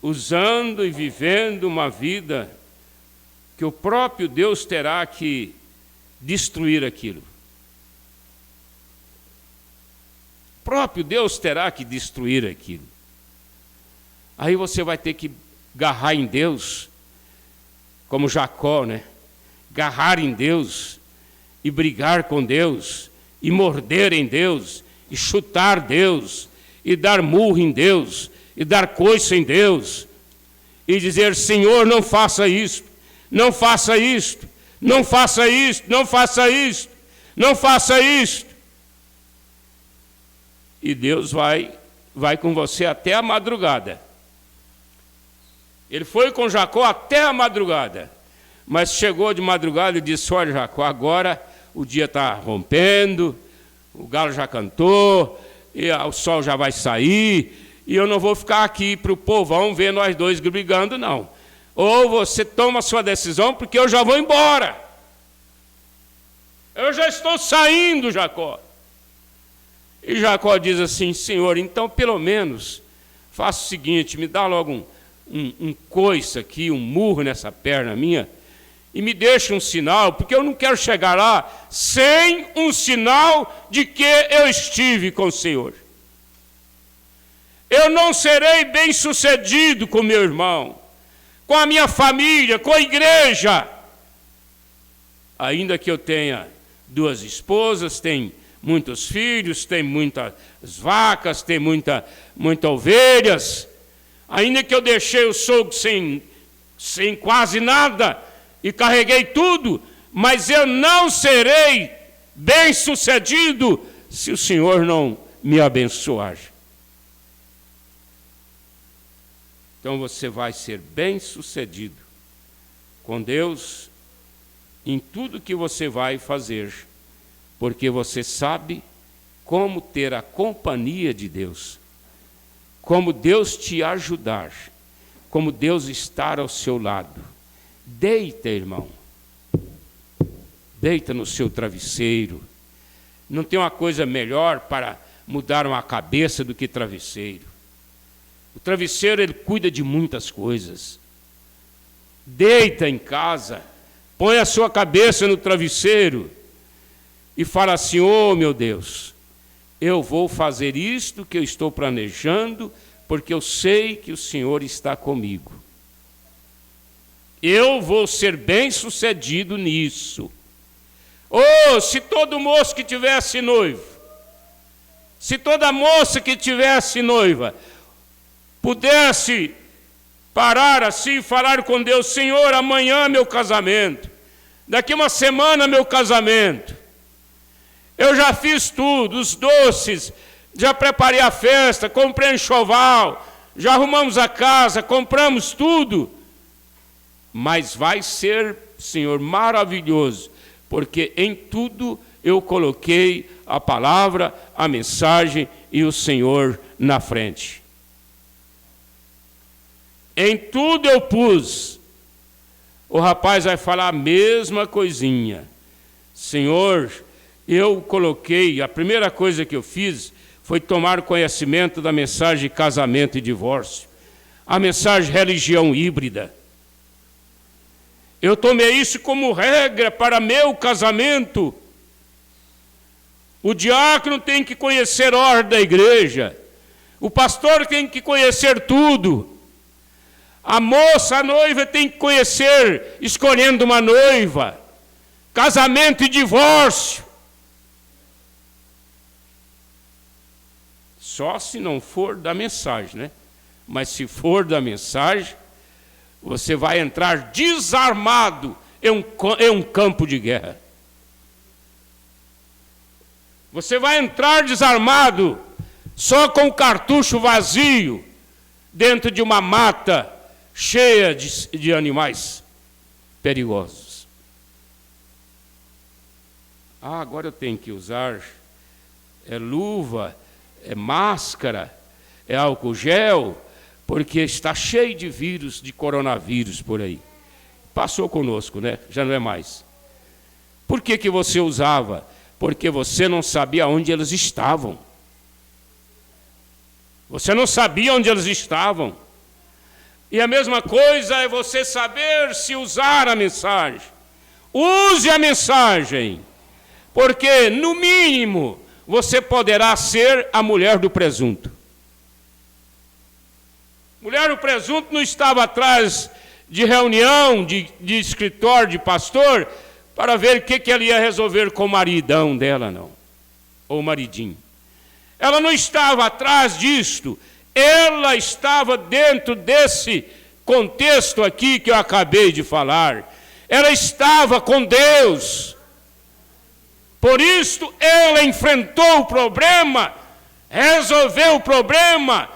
usando e vivendo uma vida que o próprio Deus terá que destruir aquilo? O próprio Deus terá que destruir aquilo. Aí você vai ter que agarrar em Deus, como Jacó, né? Agarrar em Deus e brigar com Deus e morder em Deus e chutar Deus e dar murro em Deus e dar coice em Deus e dizer: Senhor, não faça isto, não faça isto, não faça isto, não faça isto, não faça isto. E Deus vai com você até a madrugada. Ele foi com Jacó até a madrugada, mas chegou de madrugada e disse: olha, Jacó, agora o dia está rompendo, o galo já cantou, e o sol já vai sair, e eu não vou ficar aqui para o povão ver nós dois brigando, não. Ou você toma a sua decisão, porque eu já vou embora. Eu já estou saindo, Jacó. E Jacó diz assim: Senhor, então pelo menos faça o seguinte, me dá logo um coice aqui, um murro nessa perna minha, e me deixa um sinal, porque eu não quero chegar lá sem um sinal de que eu estive com o Senhor. Eu não serei bem-sucedido com meu irmão, com a minha família, com a igreja. Ainda que eu tenha 2 esposas, tenho muitos filhos, tenho muitas vacas, tenho muitas ovelhas, ainda que eu deixei o sogro sem quase nada e carreguei tudo, mas eu não serei bem-sucedido se o Senhor não me abençoar. Então você vai ser bem-sucedido com Deus em tudo que você vai fazer, porque você sabe como ter a companhia de Deus, como Deus te ajudar, como Deus estar ao seu lado. Deita, irmão, deita no seu travesseiro. Não tem uma coisa melhor para mudar uma cabeça do que travesseiro. O travesseiro, ele cuida de muitas coisas. Deita em casa, põe a sua cabeça no travesseiro e fala assim: oh meu Deus, eu vou fazer isto que eu estou planejando, porque eu sei que o Senhor está comigo. Eu vou ser bem-sucedido nisso. Oh, se todo moço que tivesse noivo, se toda moça que tivesse noiva pudesse parar assim e falar com Deus: Senhor, amanhã meu casamento, daqui uma semana meu casamento, eu já fiz tudo, os doces, já preparei a festa, comprei enxoval, já arrumamos a casa, compramos tudo, mas vai ser, Senhor, maravilhoso, porque em tudo eu coloquei a palavra, a mensagem e o Senhor na frente. Em tudo eu pus. O rapaz vai falar a mesma coisinha. Senhor, eu coloquei, a primeira coisa que eu fiz foi tomar conhecimento da mensagem de casamento e divórcio, a mensagem religião híbrida. Eu tomei isso como regra para meu casamento. O diácono tem que conhecer a ordem da igreja, o pastor tem que conhecer tudo. A moça, a noiva, tem que conhecer, escolhendo uma noiva, casamento e divórcio. Só se não for da mensagem, né? Mas se for da mensagem, você vai entrar desarmado em um campo de guerra. Você vai entrar desarmado, só com o cartucho vazio, dentro de uma mata cheia de animais perigosos. Agora eu tenho que usar luva, máscara, álcool gel, porque está cheio de vírus, de coronavírus por aí. Passou conosco, né? Já não é mais. Por que você usava? Porque você não sabia onde eles estavam. Você não sabia onde eles estavam. E a mesma coisa é você saber se usar a mensagem. Use a mensagem, porque, no mínimo, você poderá ser a mulher do presunto. Mulher do presunto não estava atrás de reunião, de escritório, de pastor, para ver o que ela ia resolver com o maridão dela, não. Ou o maridinho. Ela não estava atrás disto. Ela estava dentro desse contexto aqui que eu acabei de falar. Ela estava com Deus. Por isso, ela enfrentou o problema, resolveu o problema,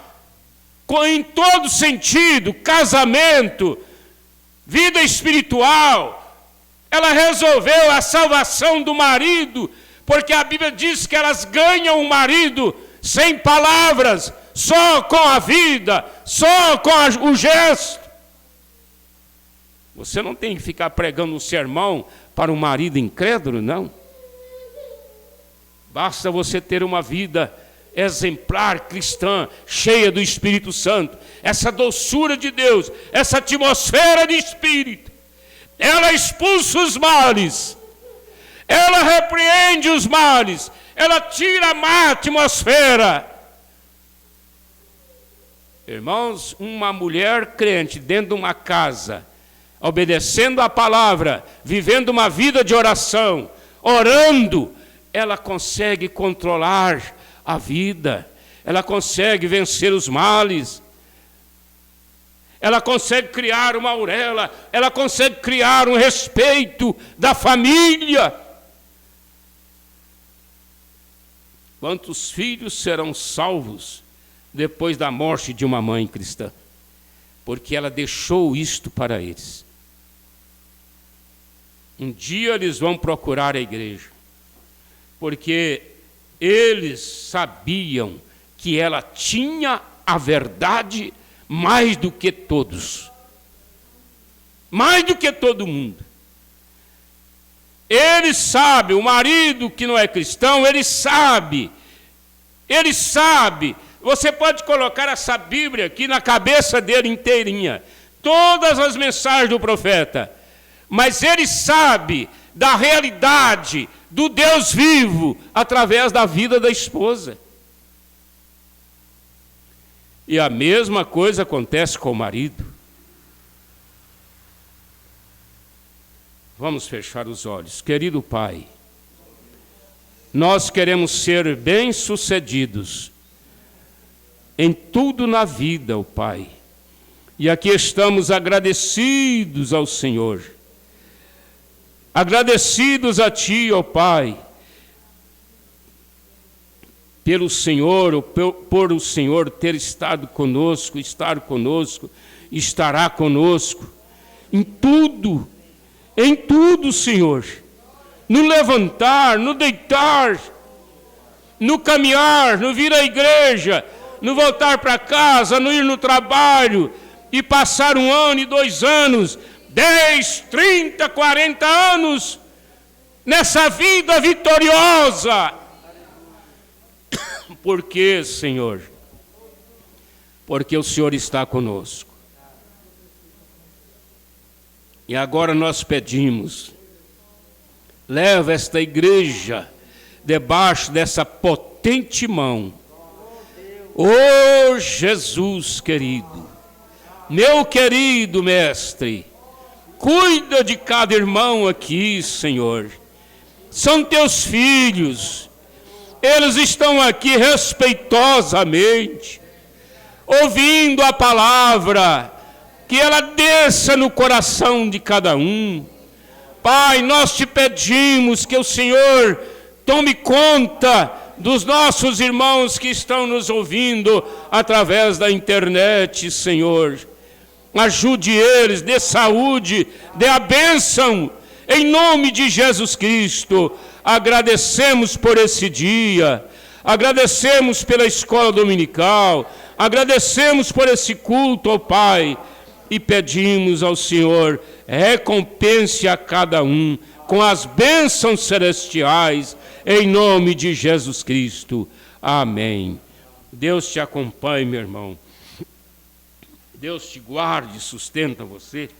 em todo sentido, casamento, vida espiritual. Ela resolveu a salvação do marido, porque a Bíblia diz que elas ganham o marido sem palavras, só com a vida, só com o gesto. Você não tem que ficar pregando um sermão para um marido incrédulo, não. Basta você ter uma vida exemplar, cristã, cheia do Espírito Santo, essa doçura de Deus, essa atmosfera de Espírito. Ela expulsa os males, ela repreende os males, ela tira a má atmosfera. Irmãos, uma mulher crente dentro de uma casa, obedecendo a palavra, vivendo uma vida de oração, orando, ela consegue controlar a vida, ela consegue vencer os males, ela consegue criar uma auréola, ela consegue criar um respeito da família. Quantos filhos serão salvos depois da morte de uma mãe cristã? Porque ela deixou isto para eles. Um dia eles vão procurar a igreja, porque eles sabiam que ela tinha a verdade mais do que todos, mais do que todo mundo. Ele sabe, o marido que não é cristão, ele sabe, você pode colocar essa Bíblia aqui na cabeça dele inteirinha, todas as mensagens do profeta, mas ele sabe da realidade do Deus vivo através da vida da esposa. E a mesma coisa acontece com o marido. Vamos fechar os olhos. Querido Pai, nós queremos ser bem-sucedidos em tudo na vida, ó Pai. E aqui estamos agradecidos ao Senhor. Agradecidos a Ti, ó Pai, pelo Senhor, por o Senhor ter estado conosco, estar conosco, estará conosco, em tudo, Senhor, no levantar, no deitar, no caminhar, no vir à igreja, no voltar para casa, no ir no trabalho, e passar 1 ano e 2 anos, 10, 30, 40 anos, nessa vida vitoriosa. Por quê, Senhor? Porque o Senhor está conosco. E agora nós pedimos, leva esta igreja debaixo dessa potente mão. Ô Jesus querido, meu querido mestre, cuida de cada irmão aqui, Senhor. São teus filhos, eles estão aqui respeitosamente, ouvindo a palavra que ela desça no coração de cada um. Pai, nós te pedimos que o Senhor tome conta dos nossos irmãos que estão nos ouvindo através da internet, Senhor. Ajude eles, dê saúde, dê a bênção, em nome de Jesus Cristo. Agradecemos por esse dia, agradecemos pela escola dominical, agradecemos por esse culto, ó Pai, e pedimos ao Senhor, recompense a cada um com as bênçãos celestiais, em nome de Jesus Cristo. Amém. Deus te acompanhe, meu irmão. Deus te guarde e sustenta você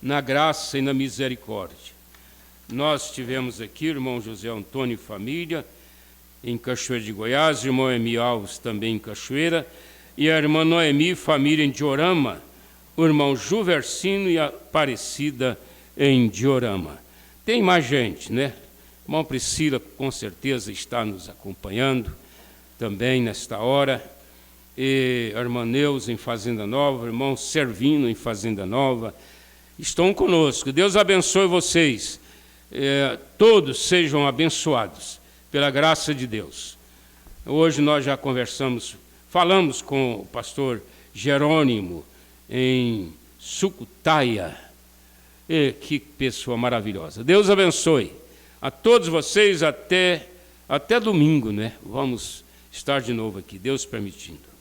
na graça e na misericórdia. Nós tivemos aqui, irmão José Antônio e família, em Cachoeira de Goiás, irmão Emi Alves também em Cachoeira, e a irmã Noemi e família em Diorama, o irmão Juversino e a Aparecida em Diorama. Tem mais gente, né? Irmão Priscila, com certeza, está nos acompanhando também nesta hora. E a irmã Neuza em Fazenda Nova, o irmão Servino em Fazenda Nova, estão conosco. Deus abençoe vocês. Todos sejam abençoados pela graça de Deus. Hoje nós já falamos com o pastor Jerônimo em Sucutaia. E que pessoa maravilhosa. Deus abençoe a todos vocês até domingo, né? Vamos estar de novo aqui, Deus permitindo.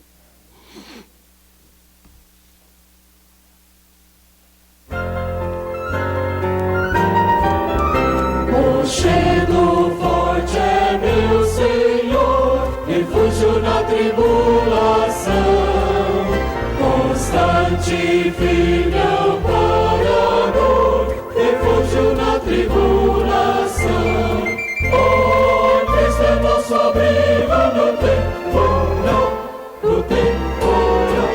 Rochedo forte é meu Senhor, refúgio na tribulação, constante, firme amparador, refúgio na tribulação. Oh, Cristo é nosso abrigo no temporal, no temporal,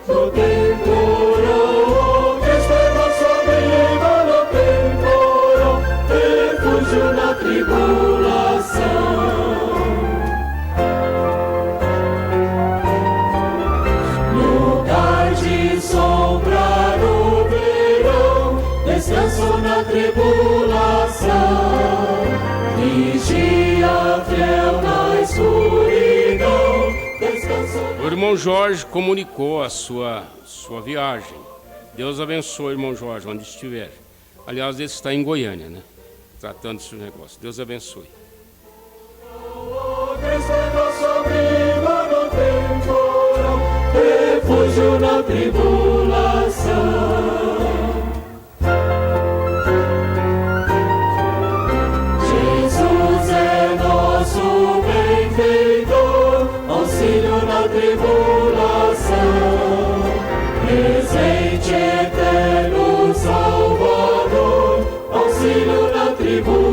no temporal. Oh, Cristo é nosso abrigo no temporal, refúgio na tribulação. Lugar de sombra no verão, descanso na tribulação. Vigia fiel na escuridão, descanso. O irmão Jorge comunicou a sua viagem. Deus abençoe, irmão Jorge, onde estiver. Aliás, ele está em Goiânia, né? Tratando desse negócio. Deus abençoe. Cristo é nosso abrigo no temporal, refúgio na tribulação. Jesus é nosso benfeitor, auxílio na tribulação, presente eterno Salvador, auxílio na tribulação.